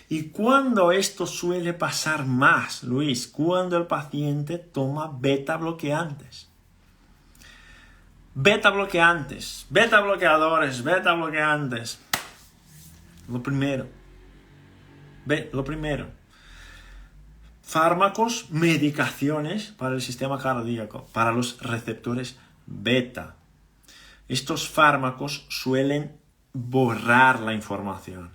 ¿Y cuándo esto suele pasar más, Luis? Cuando el paciente toma beta bloqueantes. Beta bloqueantes, beta bloqueadores, beta bloqueantes. Lo primero. Fármacos, medicaciones para el sistema cardíaco, para los receptores beta. Estos fármacos suelen borrar la información.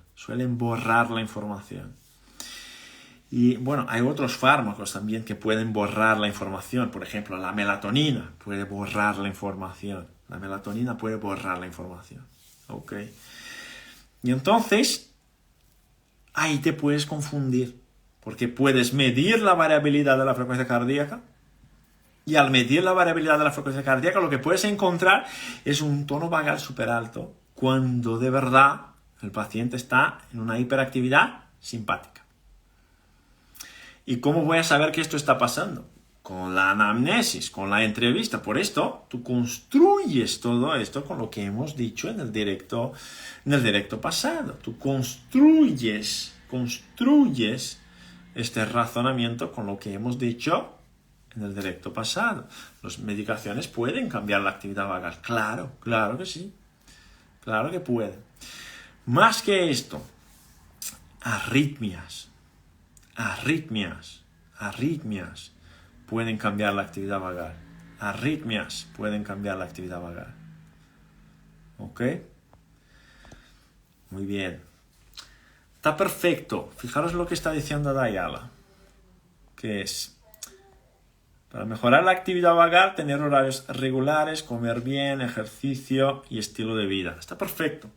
Y bueno, hay otros fármacos también que pueden borrar la información. Por ejemplo, la melatonina puede borrar la información. ¿Ok? Y entonces, ahí te puedes confundir. Porque puedes medir la variabilidad de la frecuencia cardíaca. Y al medir la variabilidad de la frecuencia cardíaca, lo que puedes encontrar es un tono vagal súper alto. Cuando de verdad el paciente está en una hiperactividad simpática. ¿Y cómo voy a saber que esto está pasando? Con la anamnesis, con la entrevista. Por esto, tú construyes todo esto con lo que hemos dicho en el directo pasado. Tú construyes este razonamiento con lo que hemos dicho en el directo pasado. Las medicaciones pueden cambiar la actividad vagal. Claro que sí. Claro que pueden. Más que esto, arritmias pueden cambiar la actividad vagal. ¿Ok? Muy bien. Está perfecto. Fijaros lo que está diciendo Dayala. Que es, para mejorar la actividad vagal, tener horarios regulares, comer bien, ejercicio y estilo de vida. Está perfecto.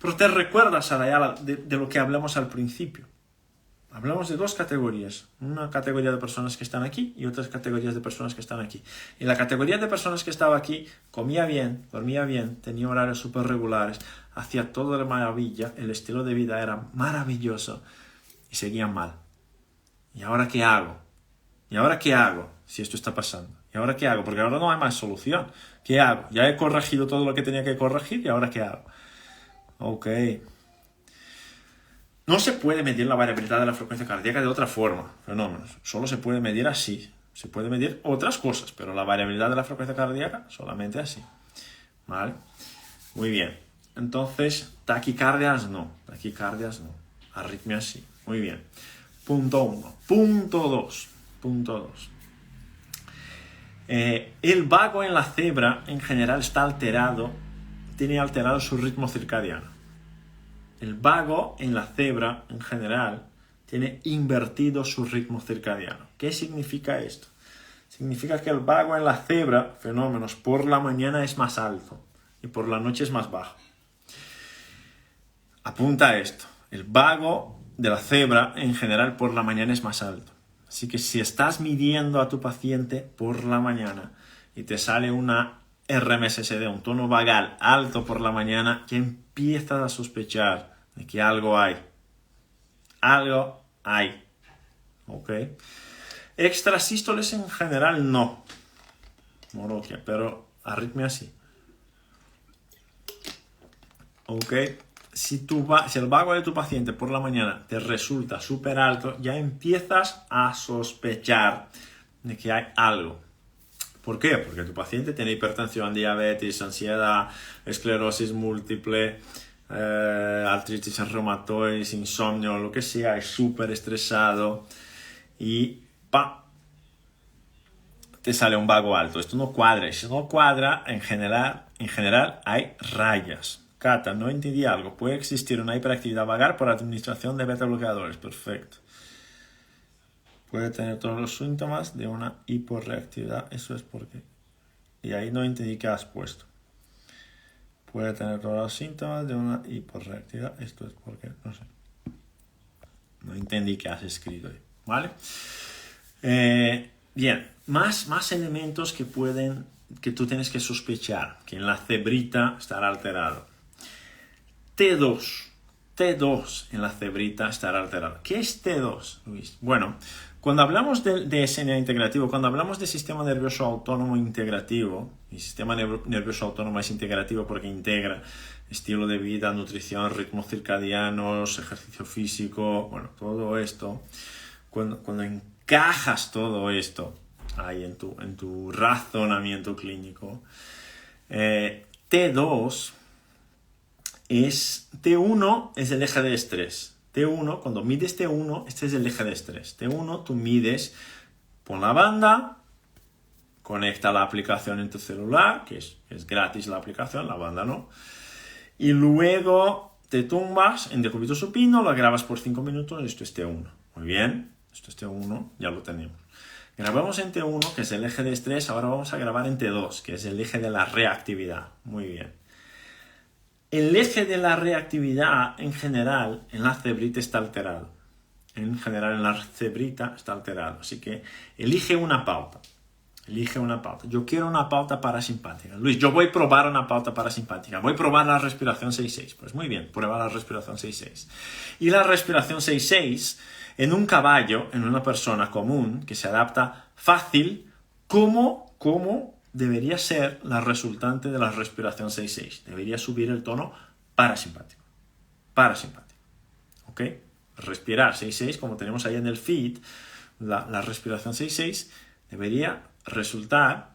Pero te recuerdas, Dayala, de lo que hablamos al principio. Hablamos de dos categorías. Una categoría de personas que están aquí y otras categorías de personas que están aquí. Y la categoría de personas que estaba aquí comía bien, dormía bien, tenía horarios súper regulares, hacía todo de maravilla, el estilo de vida era maravilloso y seguían mal. ¿Y ahora qué hago? Si esto está pasando? ¿Y ahora qué hago? Porque ahora no hay más solución. ¿Qué hago? Ya he corregido todo lo que tenía que corregir y ahora qué hago. Ok. No se puede medir la variabilidad de la frecuencia cardíaca de otra forma, fenómenos. Solo se puede medir así. Se puede medir otras cosas, pero la variabilidad de la frecuencia cardíaca solamente así. ¿Vale? Muy bien. Entonces, taquicardias no. Taquicardias no. Arritmias sí. Muy bien. Punto 1. Punto 2. Punto 2. El vago en la cebra en general está alterado, tiene alterado su ritmo circadiano. El vago en la cebra en general tiene invertido su ritmo circadiano. ¿Qué significa esto? Significa que el vago en la cebra, fenómenos, por la mañana es más alto y por la noche es más bajo. Apunta esto. El vago de la cebra en general por la mañana es más alto. Así que si estás midiendo a tu paciente por la mañana y te sale una RMSSD, un tono vagal alto por la mañana, ya empiezas a sospechar de que algo hay. Algo hay. ¿Ok? Extrasístoles en general no. Moroquia, pero arritmia sí. ¿Ok? Si el vago de tu paciente por la mañana te resulta súper alto, ya empiezas a sospechar de que hay algo. ¿Por qué? Porque tu paciente tiene hipertensión, diabetes, ansiedad, esclerosis múltiple, artritis reumatoide, insomnio, lo que sea, es súper estresado y te sale un vago alto. Esto no cuadra. Si no cuadra, en general hay rayas. Cata, no entendí algo. Puede existir una hiperactividad vagal por administración de beta bloqueadores. Perfecto. Puede tener todos los síntomas de una hiporreactividad. Eso es porque... Y ahí no entendí qué has puesto. Puede tener todos los síntomas de una hiporreactividad. Esto es porque... No sé. No entendí qué has escrito ahí. ¿Vale? Bien. Más elementos que tú tienes que sospechar. Que en la cebrita estará alterado. T2 en la cebrita estará alterado. ¿Qué es T2, Luis? Bueno, cuando hablamos de SMA integrativo, cuando hablamos de sistema nervioso autónomo integrativo, y sistema nervioso autónomo es integrativo porque integra estilo de vida, nutrición, ritmos circadianos, ejercicio físico, bueno, todo esto, cuando encajas todo esto ahí en tu razonamiento clínico, T2 T1 es el eje de estrés. T1, cuando mides T1, este es el eje de estrés. T1 tú mides, pon la banda, conecta la aplicación en tu celular, que es gratis la aplicación, la banda no. Y luego te tumbas en decúbito supino, lo grabas por 5 minutos, esto es T1. Muy bien, esto es T1, ya lo tenemos. Grabamos en T1, que es el eje de estrés, ahora vamos a grabar en T2, que es el eje de la reactividad. Muy bien. El eje de la reactividad, en general, en la cebrita está alterado. En general, en la cebrita está alterado. Así que elige una pauta. Yo quiero una pauta parasimpática. Luis, yo voy a probar una pauta parasimpática. Voy a probar la respiración 6-6. Pues muy bien, prueba la respiración 6-6. Y la respiración 6-6, en un caballo, en una persona común, que se adapta fácil, ¿cómo debería ser la resultante de la respiración 6-6? Debería subir el tono parasimpático. ¿Ok? Respirar 6-6, como tenemos ahí en el feed, la respiración 6-6 debería resultar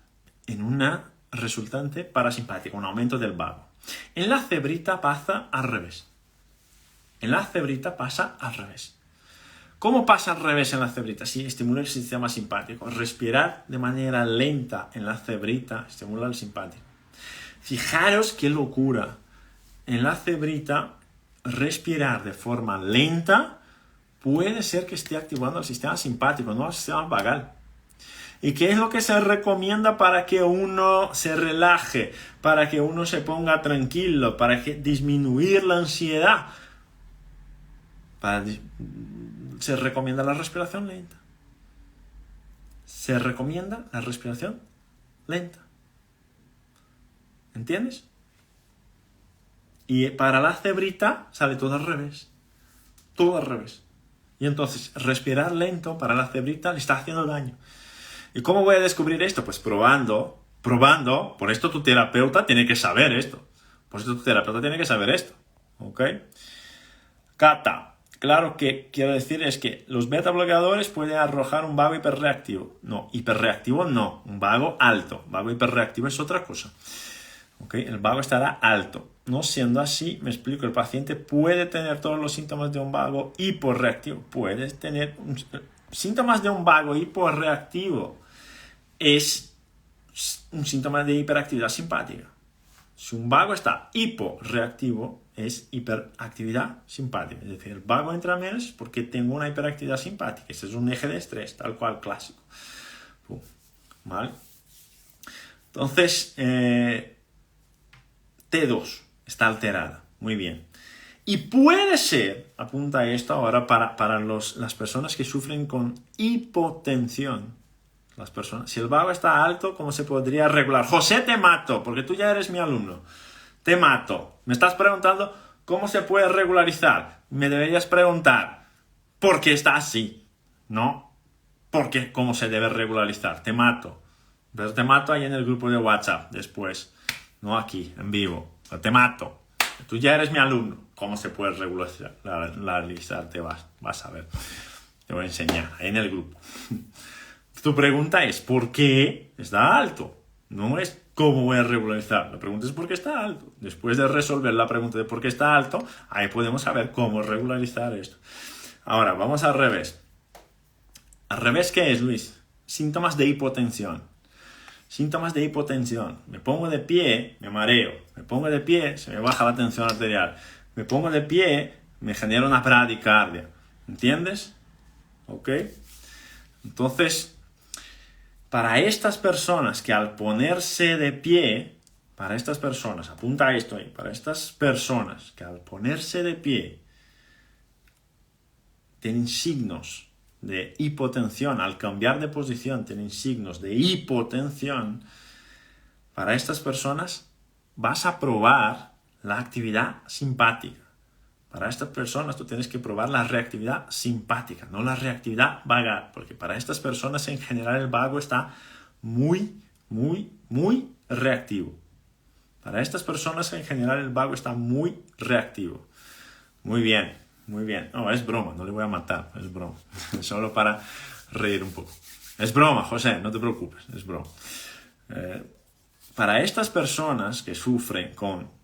en una resultante parasimpática, un aumento del vago. En la cebrita pasa al revés. ¿Cómo pasa al revés en la cebrita? Sí, estimula el sistema simpático. Respirar de manera lenta en la cebrita estimula el simpático. Fijaros qué locura. En la cebrita, respirar de forma lenta puede ser que esté activando el sistema simpático, no el sistema vagal. ¿Y qué es lo que se recomienda para que uno se relaje, para que uno se ponga tranquilo, para disminuir la ansiedad? Se recomienda la respiración lenta. ¿Entiendes? Y para la cebrita sale todo al revés. Y entonces, respirar lento para la cebrita le está haciendo daño. ¿Y cómo voy a descubrir esto? Pues probando. Por esto tu terapeuta tiene que saber esto. ¿Ok? Cata, claro que quiero decir es que los beta bloqueadores pueden arrojar un vago hiperreactivo. No, hiperreactivo no, un vago alto. Vago hiperreactivo es otra cosa. ¿Okay? El vago estará alto. No siendo así, me explico, el paciente puede tener todos los síntomas de un vago hiporreactivo. Puedes tener síntomas de un vago hiporreactivo. Es un síntoma de hiperactividad simpática. Si un vago está hiporreactivo, es hiperactividad simpática. Es decir, el vago entra menos porque tengo una hiperactividad simpática. Ese es un eje de estrés, tal cual clásico. ¿Vale? Entonces, T2 está alterada. Muy bien. Y puede ser, apunta esto ahora, para las personas que sufren con hipotensión. Las personas, si el vago está alto, ¿cómo se podría regular? José, te mato, porque tú ya eres mi alumno. Te mato. Me estás preguntando cómo se puede regularizar. Me deberías preguntar, ¿por qué está así? ¿No? ¿Por qué? ¿Cómo se debe regularizar? Te mato. Pero te mato ahí en el grupo de WhatsApp después. No aquí, en vivo. Pero te mato. Tú ya eres mi alumno. ¿Cómo se puede regularizar? Te vas a ver. Te voy a enseñar ahí en el grupo. Tu pregunta es ¿por qué está alto? No es ¿cómo voy a regularizar? La pregunta es ¿por qué está alto? Después de resolver la pregunta de ¿por qué está alto? Ahí podemos saber cómo regularizar esto. Ahora, vamos al revés. ¿Al revés qué es, Luis? Síntomas de hipotensión. Síntomas de hipotensión. Me pongo de pie, me mareo. Me pongo de pie, se me baja la tensión arterial. Me pongo de pie, me genera una bradicardia. ¿Entiendes? ¿Ok? Entonces, para estas personas que al ponerse de pie, para estas personas, apunta esto ahí, para estas personas que al ponerse de pie tienen signos de hipotensión, al cambiar de posición tienen signos de hipotensión, para estas personas vas a probar la actividad simpática. Para estas personas tú tienes que probar la reactividad simpática, no la reactividad vagal, porque para estas personas en general el vago está muy reactivo. Para estas personas en general el vago está muy reactivo. Muy bien. No, es broma, no le voy a matar, es broma. Solo para reír un poco. Es broma, José, no te preocupes, es broma. Para estas personas que sufren con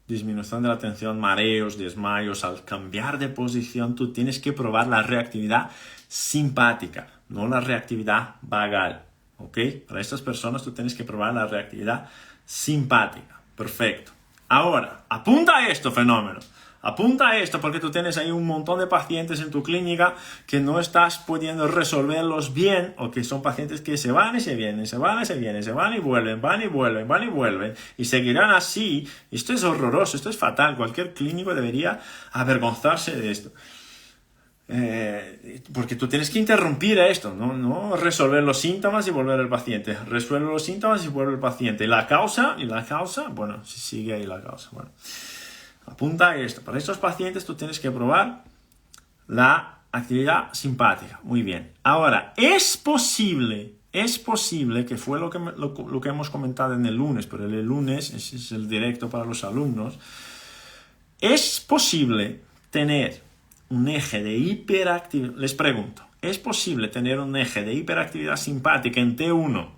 disminución de la tensión, mareos, desmayos, al cambiar de posición, tú tienes que probar la reactividad simpática, no la reactividad vagal. ¿Ok? Para estas personas tú tienes que probar la reactividad simpática. Perfecto. Ahora, apunta a esto, fenómeno. Apunta a esto porque tú tienes ahí un montón de pacientes en tu clínica que no estás pudiendo resolverlos bien o que son pacientes que se van y se vienen, se van y se vienen, se van y vuelven, van y vuelven, van y vuelven y seguirán así. Esto es horroroso, esto es fatal. Cualquier clínico debería avergonzarse de esto. Porque tú tienes que interrumpir esto, no resolver los síntomas y volver al paciente. Resuelve los síntomas y vuelve al paciente. Y la causa, bueno, si sigue ahí la causa, bueno. Apunta a esto. Para estos pacientes tú tienes que probar la actividad simpática. Muy bien. Ahora, es posible, que fue lo que hemos comentado en el lunes, pero el lunes es el directo para los alumnos. Es posible tener un eje de hiperactividad. Les pregunto, ¿es posible tener un eje de hiperactividad simpática en T1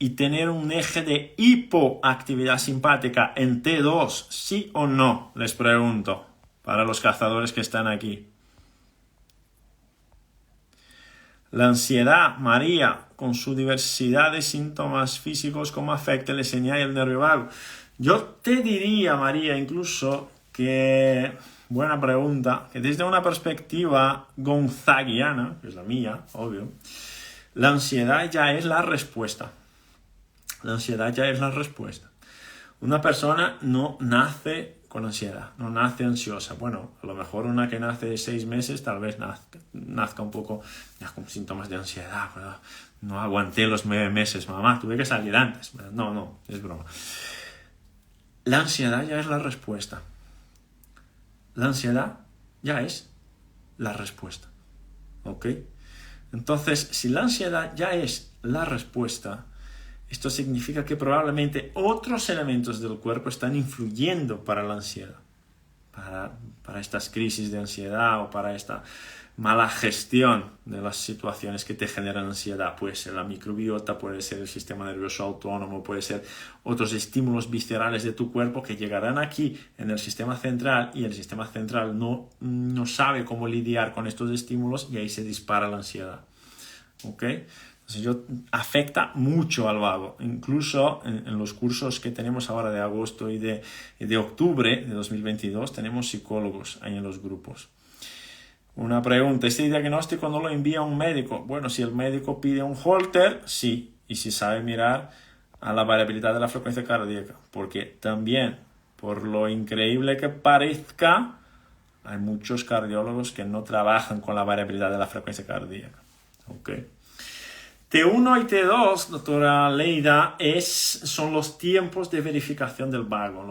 y tener un eje de hipoactividad simpática en T2, sí o no? Les pregunto, para los cazadores que están aquí. La ansiedad, María, con su diversidad de síntomas físicos, ¿cómo afecta el SNA y el nervio vago? Yo te diría, María, incluso que, buena pregunta, que desde una perspectiva gonzaguiana, que es la mía, obvio, la ansiedad ya es la respuesta. La ansiedad ya es la respuesta. Una persona no nace con ansiedad, no nace ansiosa. Bueno, a lo mejor una que nace de 6 meses tal vez nazca un poco ya con síntomas de ansiedad. ¿Verdad? No aguanté los 9 meses, mamá, tuve que salir antes. ¿Verdad? No, es broma. La ansiedad ya es la respuesta. La ansiedad ya es la respuesta. ¿Ok? Entonces, si la ansiedad ya es la respuesta, esto significa que probablemente otros elementos del cuerpo están influyendo para la ansiedad, para estas crisis de ansiedad o para esta mala gestión de las situaciones que te generan ansiedad. Puede ser la microbiota, puede ser el sistema nervioso autónomo, puede ser otros estímulos viscerales de tu cuerpo que llegarán aquí en el sistema central y el sistema central no sabe cómo lidiar con estos estímulos y ahí se dispara la ansiedad. ¿Ok? Entonces, afecta mucho al vago. Incluso en los cursos que tenemos ahora de agosto y de octubre de 2022 tenemos psicólogos ahí en los grupos. Una pregunta, ¿este diagnóstico no lo envía un médico? Bueno, si el médico pide un Holter, sí, y si sabe mirar a la variabilidad de la frecuencia cardíaca, porque también, por lo increíble que parezca, hay muchos cardiólogos que no trabajan con la variabilidad de la frecuencia cardíaca. Okay. T1 y T2, doctora Leida, son los tiempos de verificación del vago,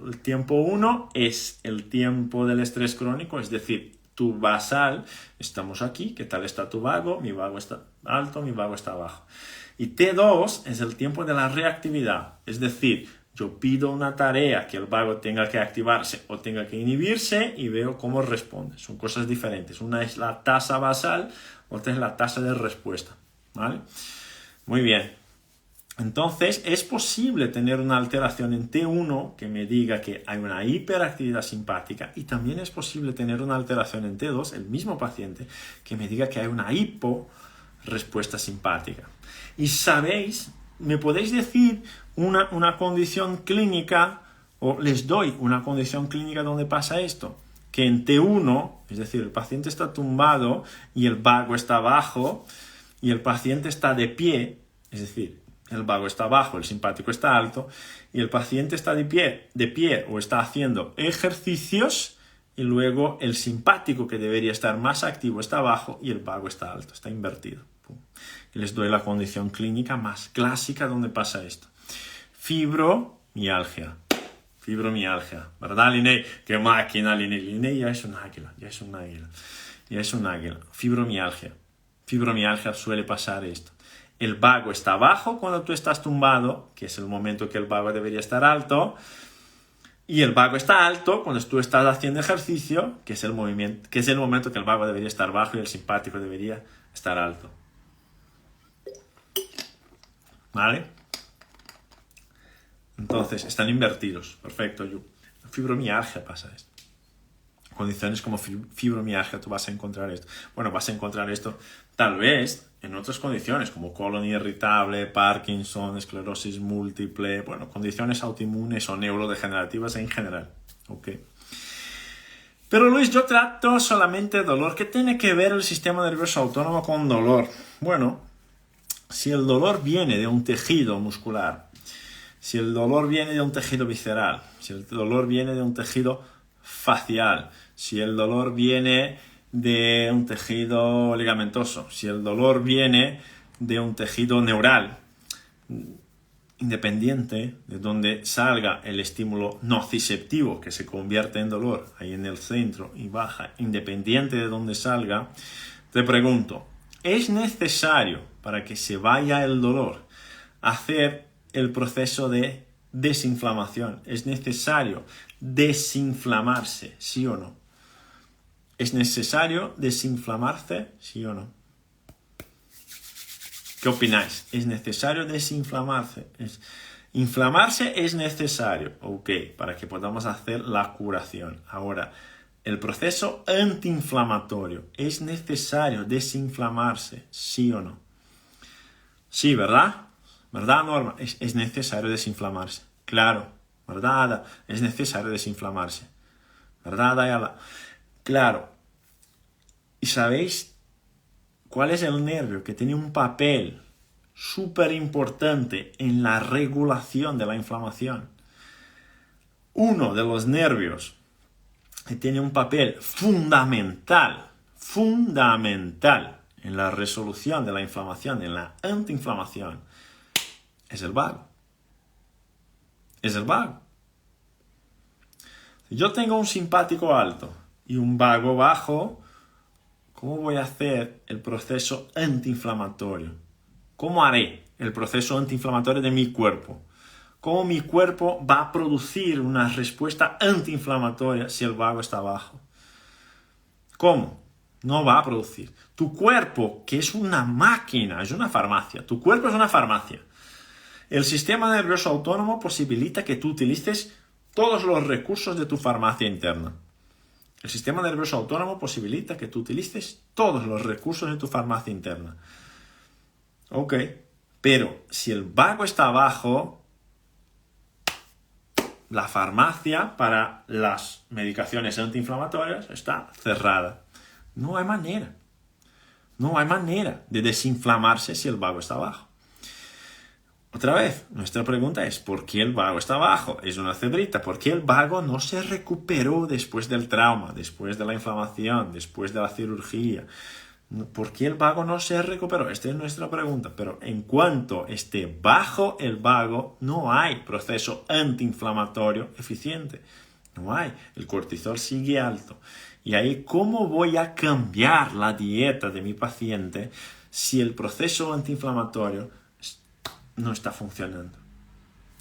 El tiempo 1 es el tiempo del estrés crónico, es decir, tu basal, estamos aquí, ¿qué tal está tu vago? Mi vago está alto, mi vago está bajo. Y T2 es el tiempo de la reactividad, es decir, yo pido una tarea que el vago tenga que activarse o tenga que inhibirse y veo cómo responde. Son cosas diferentes. Una es la tasa basal, otra es la tasa de respuesta. ¿Vale? Muy bien. Entonces, es posible tener una alteración en T1 que me diga que hay una hiperactividad simpática y también es posible tener una alteración en T2, el mismo paciente, que me diga que hay una hiporrespuesta simpática. Y sabéis, me podéis decir una condición clínica, o les doy una condición clínica donde pasa esto, que en T1, es decir, el paciente está tumbado y el vago está abajo, y el paciente está de pie, es decir, el vago está abajo, el simpático está alto, y el paciente está de pie o está haciendo ejercicios, y luego el simpático, que debería estar más activo, está abajo y el vago está alto, está invertido. Y les doy la condición clínica más clásica donde pasa esto. Fibromialgia, ¿verdad, Linney? ¡Qué máquina, Linney! Linney ya es un águila. Fibromialgia suele pasar esto. El vago está abajo cuando tú estás tumbado, que es el momento que el vago debería estar alto, y el vago está alto cuando tú estás haciendo ejercicio, que es el momento que el vago debería estar bajo y el simpático debería estar alto. ¿Vale? Entonces, están invertidos. Perfecto. Fibromialgia pasa esto. Condiciones como fibromialgia tú vas a encontrar esto. Bueno, vas a encontrar esto tal vez en otras condiciones como colon irritable, Parkinson, esclerosis múltiple, bueno, condiciones autoinmunes o neurodegenerativas en general. Ok. Pero Luis, yo trato solamente dolor. ¿Qué tiene que ver el sistema nervioso autónomo con dolor? Bueno, si el dolor viene de un tejido muscular, si el dolor viene de un tejido visceral, si el dolor viene de un tejido facial, si el dolor viene de un tejido ligamentoso, si el dolor viene de un tejido neural, independiente de donde salga el estímulo nociceptivo que se convierte en dolor, ahí en el centro y baja, independiente de donde salga, te pregunto, ¿es necesario para que se vaya el dolor hacer el proceso de desinflamación? ¿Es necesario desinflamarse, sí o no? ¿Es necesario desinflamarse, sí o no? ¿Qué opináis? ¿Es necesario desinflamarse? Inflamarse es necesario, ok, para que podamos hacer la curación. Ahora, el proceso antiinflamatorio, ¿es necesario desinflamarse, sí o no? Sí, ¿verdad? ¿Verdad, Norma? Es necesario desinflamarse. Claro, ¿verdad? Es necesario desinflamarse. ¿Verdad, Ayala? Claro. ¿Y sabéis cuál es el nervio que tiene un papel súper importante en la regulación de la inflamación? Uno de los nervios que tiene un papel fundamental en la resolución de la inflamación, en la antiinflamación, es el vago. Es el vago. Si yo tengo un simpático alto y un vago bajo, ¿cómo voy a hacer el proceso antiinflamatorio? ¿Cómo haré el proceso antiinflamatorio de mi cuerpo? ¿Cómo mi cuerpo va a producir una respuesta antiinflamatoria si el vago está bajo? ¿Cómo? No va a producir. Tu cuerpo, que es una máquina, es una farmacia. Tu cuerpo es una farmacia. El sistema nervioso autónomo posibilita que tú utilices todos los recursos de tu farmacia interna. El sistema nervioso autónomo posibilita que tú utilices todos los recursos de tu farmacia interna. Ok, pero si el vago está abajo, la farmacia para las medicaciones antiinflamatorias está cerrada. No hay manera. No hay manera de desinflamarse si el vago está abajo. Otra vez, nuestra pregunta es, ¿por qué el vago está abajo? Es una cebrita. ¿Por qué el vago no se recuperó después del trauma, después de la inflamación, después de la cirugía? ¿Por qué el vago no se recuperó? Esta es nuestra pregunta. Pero en cuanto esté bajo el vago, no hay proceso antiinflamatorio eficiente. No hay. El cortisol sigue alto. Y ahí, ¿cómo voy a cambiar la dieta de mi paciente si el proceso antiinflamatorio no está funcionando?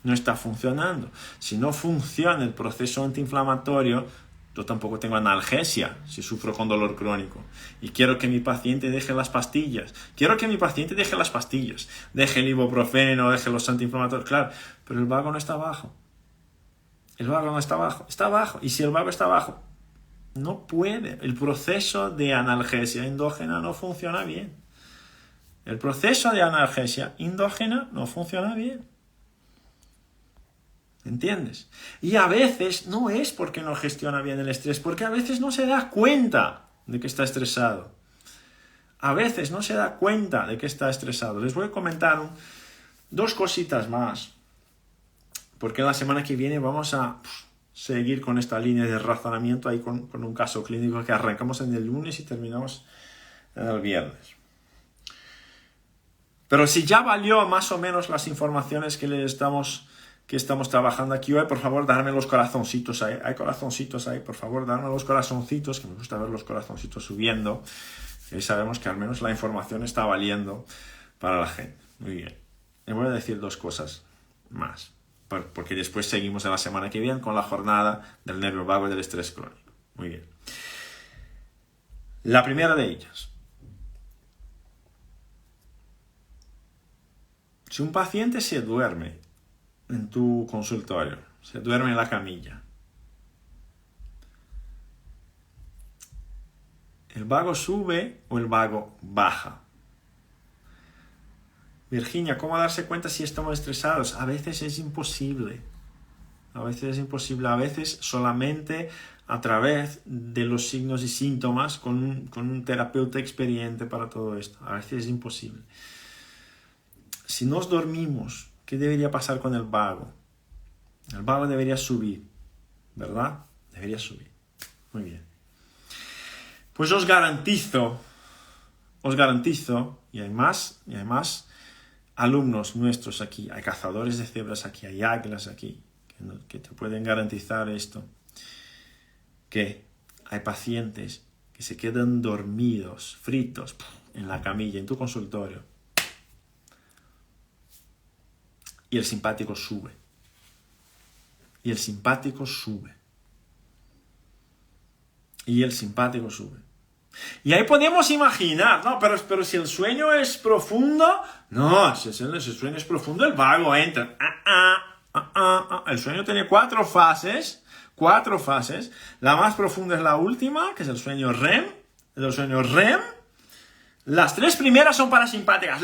No está funcionando. Si no funciona el proceso antiinflamatorio, yo tampoco tengo analgesia si sufro con dolor crónico. Y quiero que mi paciente deje las pastillas. Deje el ibuprofeno, deje los antiinflamatorios. Claro, pero el vago no está abajo. El vago no está abajo. Está abajo. Y si el vago está abajo, no puede. El proceso de analgesia endógena no funciona bien. El proceso de analgesia endógena no funciona bien. ¿Entiendes? Y a veces no es porque no gestiona bien el estrés, porque a veces no se da cuenta de que está estresado. A veces no se da cuenta de que está estresado. Les voy a comentar dos cositas más, porque la semana que viene vamos a seguir con esta línea de razonamiento ahí con un caso clínico que arrancamos en el lunes y terminamos en el viernes. Pero si ya valió más o menos las informaciones que estamos trabajando aquí hoy, por favor, darme los corazoncitos ahí. Hay corazoncitos ahí, por favor, darme los corazoncitos, que me gusta ver los corazoncitos subiendo. Y sabemos que al menos la información está valiendo para la gente. Muy bien. Le voy a decir dos cosas más, porque después seguimos en la semana que viene con la jornada del nervio vago y del estrés crónico. Muy bien. La primera de ellas. Si un paciente se duerme en tu consultorio, se duerme en la camilla, ¿el vago sube o el vago baja? Virginia, ¿cómo darse cuenta si estamos estresados? A veces es imposible. A veces solamente a través de los signos y síntomas con un terapeuta experiente para todo esto. A veces es imposible. Si nos dormimos, ¿qué debería pasar con el vago? El vago debería subir, ¿verdad? Debería subir. Muy bien. Pues os garantizo, y hay más alumnos nuestros aquí, hay cazadores de cebras aquí, hay águilas aquí, que te pueden garantizar esto, que hay pacientes que se quedan dormidos, fritos, en la camilla, en tu consultorio, y el simpático sube. Y el simpático sube. Y ahí podemos imaginar, no, pero si el sueño es profundo, no, si el sueño es profundo, el vago entra. El sueño tiene cuatro fases. La más profunda es la última, que es el sueño REM. Las tres primeras son parasimpáticas.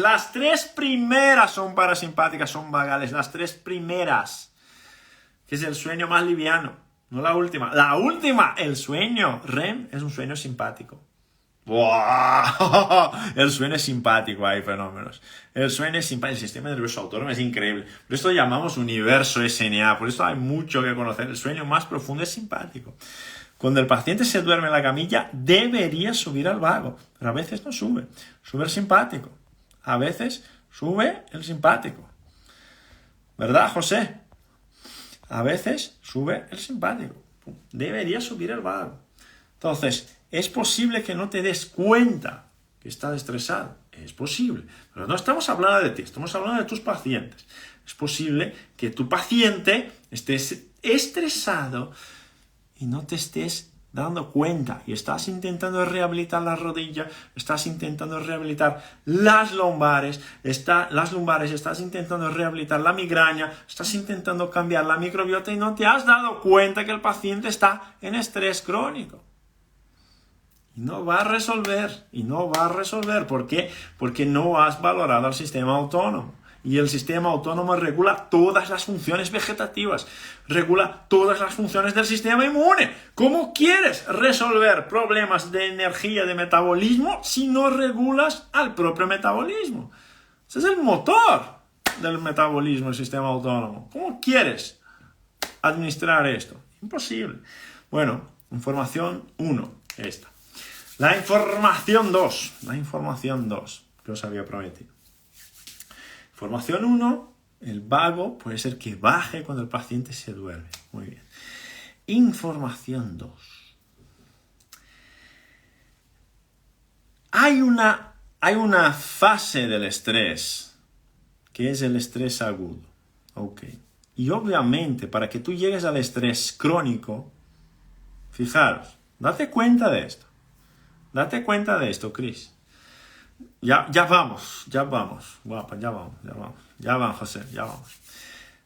Son vagales. Las tres primeras. Que es el sueño más liviano. No la última. La última, el sueño REM, es un sueño simpático. ¡Wow! El sueño es simpático, hay fenómenos. El sueño es simpático. El sistema nervioso autónomo es increíble. Por esto llamamos universo SNA. Por esto hay mucho que conocer. El sueño más profundo es simpático. Cuando el paciente se duerme en la camilla, debería subir al vago. Pero a veces no sube. Sube el simpático. A veces sube el simpático. ¿Verdad, José? A veces sube el simpático. Debería subir el vago. Entonces, es posible que no te des cuenta que estás estresado. Es posible. Pero no estamos hablando de ti, estamos hablando de tus pacientes. Es posible que tu paciente estés estresado y no te estés dando cuenta y estás intentando rehabilitar la rodilla, estás intentando rehabilitar las lumbares, estás intentando rehabilitar la migraña, estás intentando cambiar la microbiota y no te has dado cuenta que el paciente está en estrés crónico. Y no va a resolver. ¿Por qué? Porque no has valorado el sistema autónomo. Y el sistema autónomo regula todas las funciones vegetativas, regula todas las funciones del sistema inmune. ¿Cómo quieres resolver problemas de energía, de metabolismo, si no regulas al propio metabolismo? Ese es el motor del metabolismo, el sistema autónomo. ¿Cómo quieres administrar esto? Imposible. Bueno, información 1, esta. La información 2, que os había prometido. Información 1, el vago puede ser que baje cuando el paciente se duerme. Muy bien. Información 2. Hay una fase del estrés, que es el estrés agudo. Ok. Y obviamente, para que tú llegues al estrés crónico, fijaros, date cuenta de esto. Date cuenta de esto, Chris. Ya vamos, guapa, ya vamos, José, ya vamos.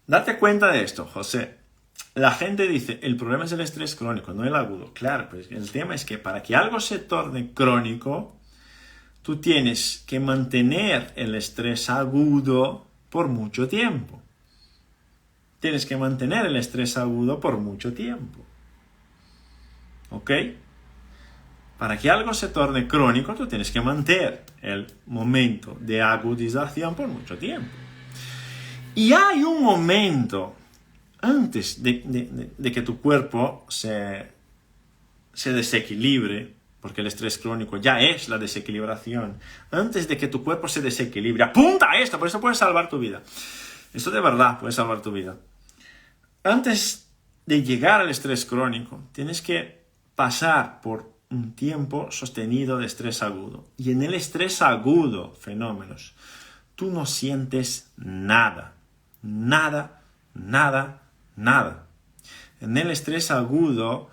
Date cuenta de esto, José. La gente dice, el problema es el estrés crónico, no el agudo. Claro, pues el tema es que para que algo se torne crónico, tú tienes que mantener el estrés agudo por mucho tiempo. Tienes que mantener el estrés agudo por mucho tiempo. ¿Ok? Para que algo se torne crónico, tú tienes que mantener el momento de agudización por mucho tiempo. Y hay un momento antes de que tu cuerpo se desequilibre, porque el estrés crónico ya es la desequilibración. Antes de que tu cuerpo se desequilibre, apunta a esto, por eso puede salvar tu vida. Esto de verdad puede salvar tu vida. Antes de llegar al estrés crónico, tienes que pasar por un tiempo sostenido de estrés agudo. Y en el estrés agudo, fenómenos, tú no sientes nada. Nada. En el estrés agudo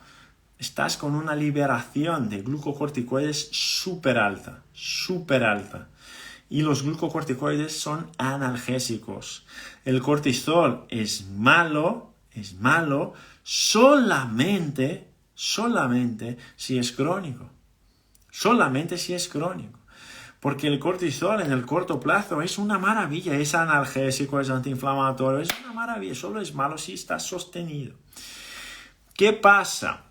estás con una liberación de glucocorticoides súper alta. Y los glucocorticoides son analgésicos. El cortisol es malo solamente si es crónico. Porque el cortisol en el corto plazo es una maravilla, es analgésico, es antiinflamatorio, es una maravilla, solo es malo si está sostenido. ¿Qué pasa?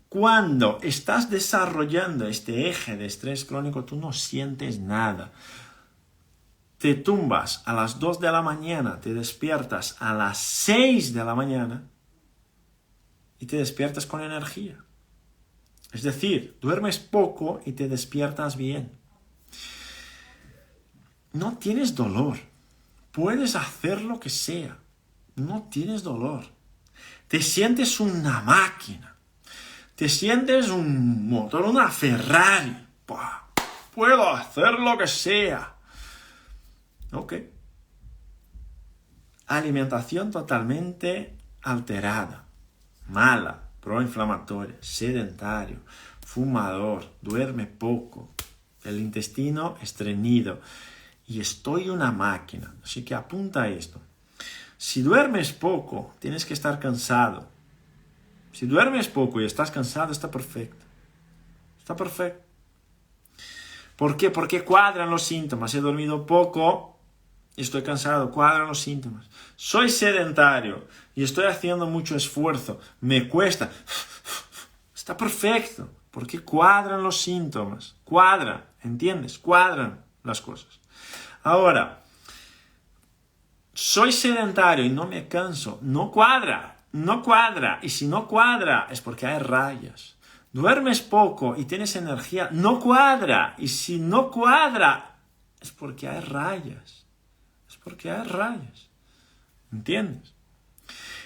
Cuando estás desarrollando este eje de estrés crónico, tú no sientes nada. Te tumbas a las 2 de la mañana, te despiertas a las 6 de la mañana y te despiertas con energía. Es decir, duermes poco y te despiertas bien. No tienes dolor. Puedes hacer lo que sea. No tienes dolor. Te sientes una máquina. Te sientes un motor, una Ferrari. Puedo hacer lo que sea. Ok. Alimentación totalmente alterada. Mala, proinflamatoria, sedentario, fumador, duerme poco, el intestino estreñido y estoy una máquina. Así que apunta a esto. Si duermes poco, tienes que estar cansado. Si duermes poco y estás cansado, está perfecto. Está perfecto. ¿Por qué? Porque cuadran los síntomas. He dormido poco y estoy cansado. Cuadran los síntomas. Soy sedentario y estoy haciendo mucho esfuerzo. Me cuesta. Está perfecto. Porque cuadran los síntomas. Cuadran. ¿Entiendes? Cuadran las cosas. Ahora, soy sedentario y no me canso. No cuadra. No cuadra. Y si no cuadra es porque hay rayas. Duermes poco y tienes energía. No cuadra. Y si no cuadra es porque hay rayas. Es porque hay rayas. ¿Entiendes?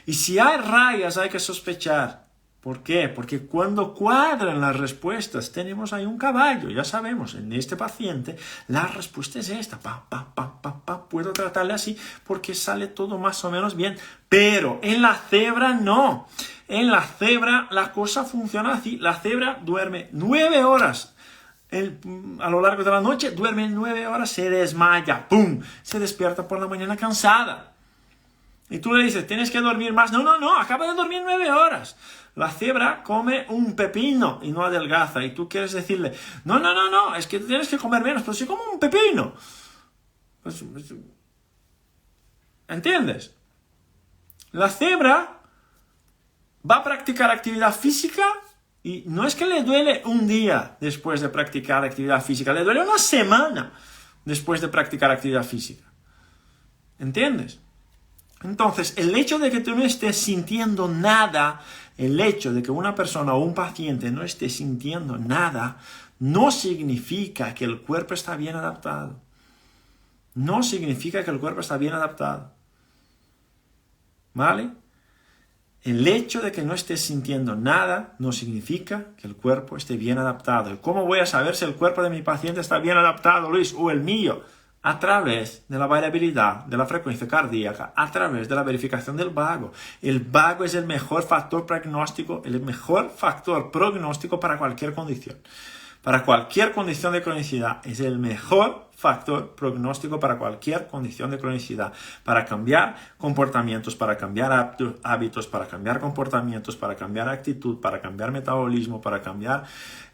Y si hay rayas hay que sospechar. ¿Por qué? Porque cuando cuadran las respuestas, tenemos ahí un caballo, ya sabemos, en este paciente la respuesta es esta, puedo tratarle así porque sale todo más o menos bien, pero en la cebra no, en la cebra la cosa funciona así, la cebra duerme 9 horas, a lo largo de la noche duerme 9 horas, se desmaya, ¡pum!, se despierta por la mañana cansada. Y tú le dices, tienes que dormir más. No, acaba de dormir 9 horas. La cebra come un pepino y no adelgaza. Y tú quieres decirle, no, es que tienes que comer menos, pero si como un pepino. Pues, ¿entiendes? La cebra va a practicar actividad física y no es que le duele un día después de practicar actividad física, le duele una semana después de practicar actividad física. ¿Entiendes? Entonces, el hecho de que tú no estés sintiendo nada, el hecho de que una persona o un paciente no esté sintiendo nada, no significa que el cuerpo está bien adaptado. No significa que el cuerpo está bien adaptado. ¿Vale? El hecho de que no estés sintiendo nada no significa que el cuerpo esté bien adaptado. ¿Y cómo voy a saber si el cuerpo de mi paciente está bien adaptado, Luis, o el mío? A través de la variabilidad de la frecuencia cardíaca, a través de la verificación del vago. El vago es el mejor factor prognóstico, para cualquier condición. Para cualquier condición de cronicidad es el mejor factor prognóstico para cualquier condición de cronicidad. Para cambiar comportamientos, para cambiar hábitos, para cambiar comportamientos, para cambiar actitud, para cambiar metabolismo, para cambiar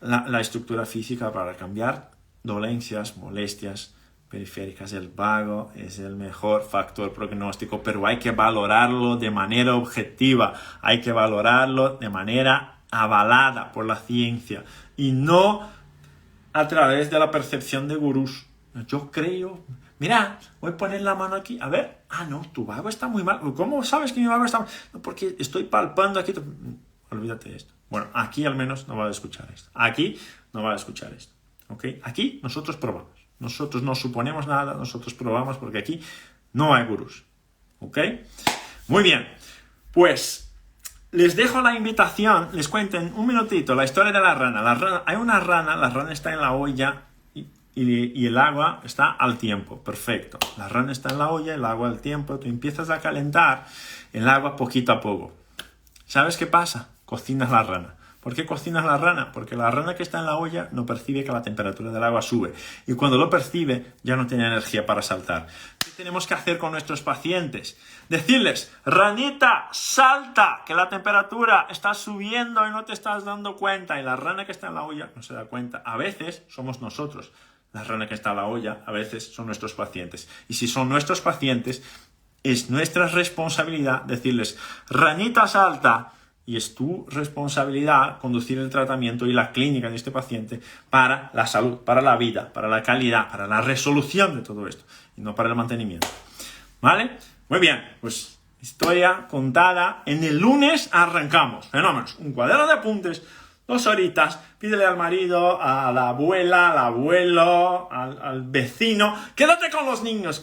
la estructura física, para cambiar dolencias, molestias periféricas. El vago es el mejor factor prognóstico, pero hay que valorarlo de manera objetiva, hay que valorarlo de manera avalada por la ciencia y no a través de la percepción de gurús. Yo creo, mira, voy a poner la mano aquí, a ver, no, tu vago está muy mal. ¿Cómo sabes que mi vago está mal? No, porque estoy palpando aquí. Olvídate de esto. Bueno, aquí al menos no vas a escuchar esto. Aquí no vas a escuchar esto. ¿Ok? Aquí nosotros probamos. Nosotros no suponemos nada, nosotros probamos porque aquí no hay gurús. ¿Ok? Muy bien. Pues les dejo la invitación, les cuento en un minutito la historia de la rana. Hay una rana, la rana está en la olla y el agua está al tiempo. Perfecto. La rana está en la olla, el agua al tiempo. Tú empiezas a calentar el agua poquito a poco. ¿Sabes qué pasa? Cocinas la rana. ¿Por qué cocinas la rana? Porque la rana que está en la olla no percibe que la temperatura del agua sube. Y cuando lo percibe, ya no tiene energía para saltar. ¿Qué tenemos que hacer con nuestros pacientes? Decirles, ranita, salta, que la temperatura está subiendo y no te estás dando cuenta. Y la rana que está en la olla no se da cuenta. A veces somos nosotros. La rana que está en la olla, a veces son nuestros pacientes. Y si son nuestros pacientes, es nuestra responsabilidad decirles, ranita, salta. Y es tu responsabilidad conducir el tratamiento y la clínica de este paciente para la salud, para la vida, para la calidad, para la resolución de todo esto y no para el mantenimiento. ¿Vale? Muy bien, pues historia contada. En el lunes arrancamos. Fenómenos. Un cuaderno de apuntes, 2 horitas. Pídele al marido, a la abuela, al abuelo, al vecino. Quédate con los niños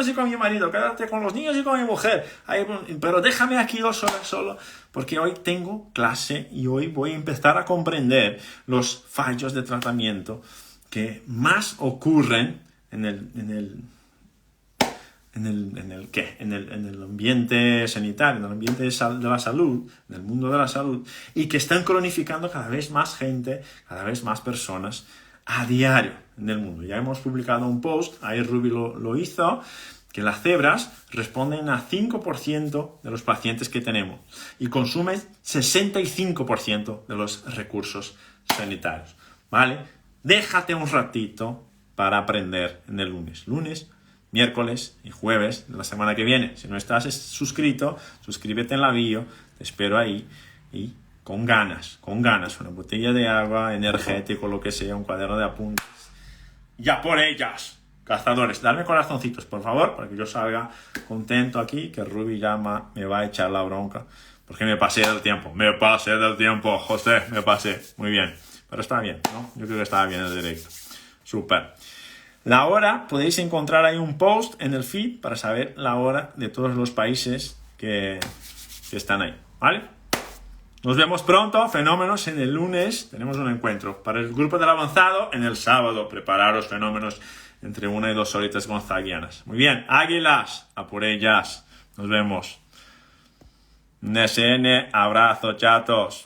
y con mi marido. Quédate con los niños y con mi mujer. Pero déjame aquí 2 horas solo. Porque hoy tengo clase y hoy voy a empezar a comprender los fallos de tratamiento que más ocurren en el ambiente sanitario, en el ambiente de la salud, en el mundo de la salud, y que están cronificando cada vez más gente, cada vez más personas a diario en el mundo. Ya hemos publicado un post, ahí Ruby lo hizo, que las cebras responden a 5% de los pacientes que tenemos y consumen 65% de los recursos sanitarios. ¿Vale? Déjate un ratito para aprender en el lunes, miércoles y jueves de la semana que viene. Si no estás suscrito, suscríbete en la bio, te espero ahí y con ganas, una botella de agua, energético, lo que sea, un cuaderno de apuntes. ¡Ya por ellas! Cazadores, dadme corazoncitos, por favor, para que yo salga contento aquí, que Ruby ya me va a echar la bronca, porque me pasé del tiempo, José, me pasé. Muy bien, pero está bien, ¿no? Yo creo que estaba bien el directo. Súper. La hora, podéis encontrar ahí un post en el feed para saber la hora de todos los países que están ahí, ¿vale? Nos vemos pronto, fenómenos, en el lunes. Tenemos un encuentro. Para el grupo del avanzado, en el sábado. Prepararos, fenómenos, entre 1 y 2 horitas gonzaguianas. Muy bien, águilas, a por ellas. Nos vemos. NSN, abrazo, chatos.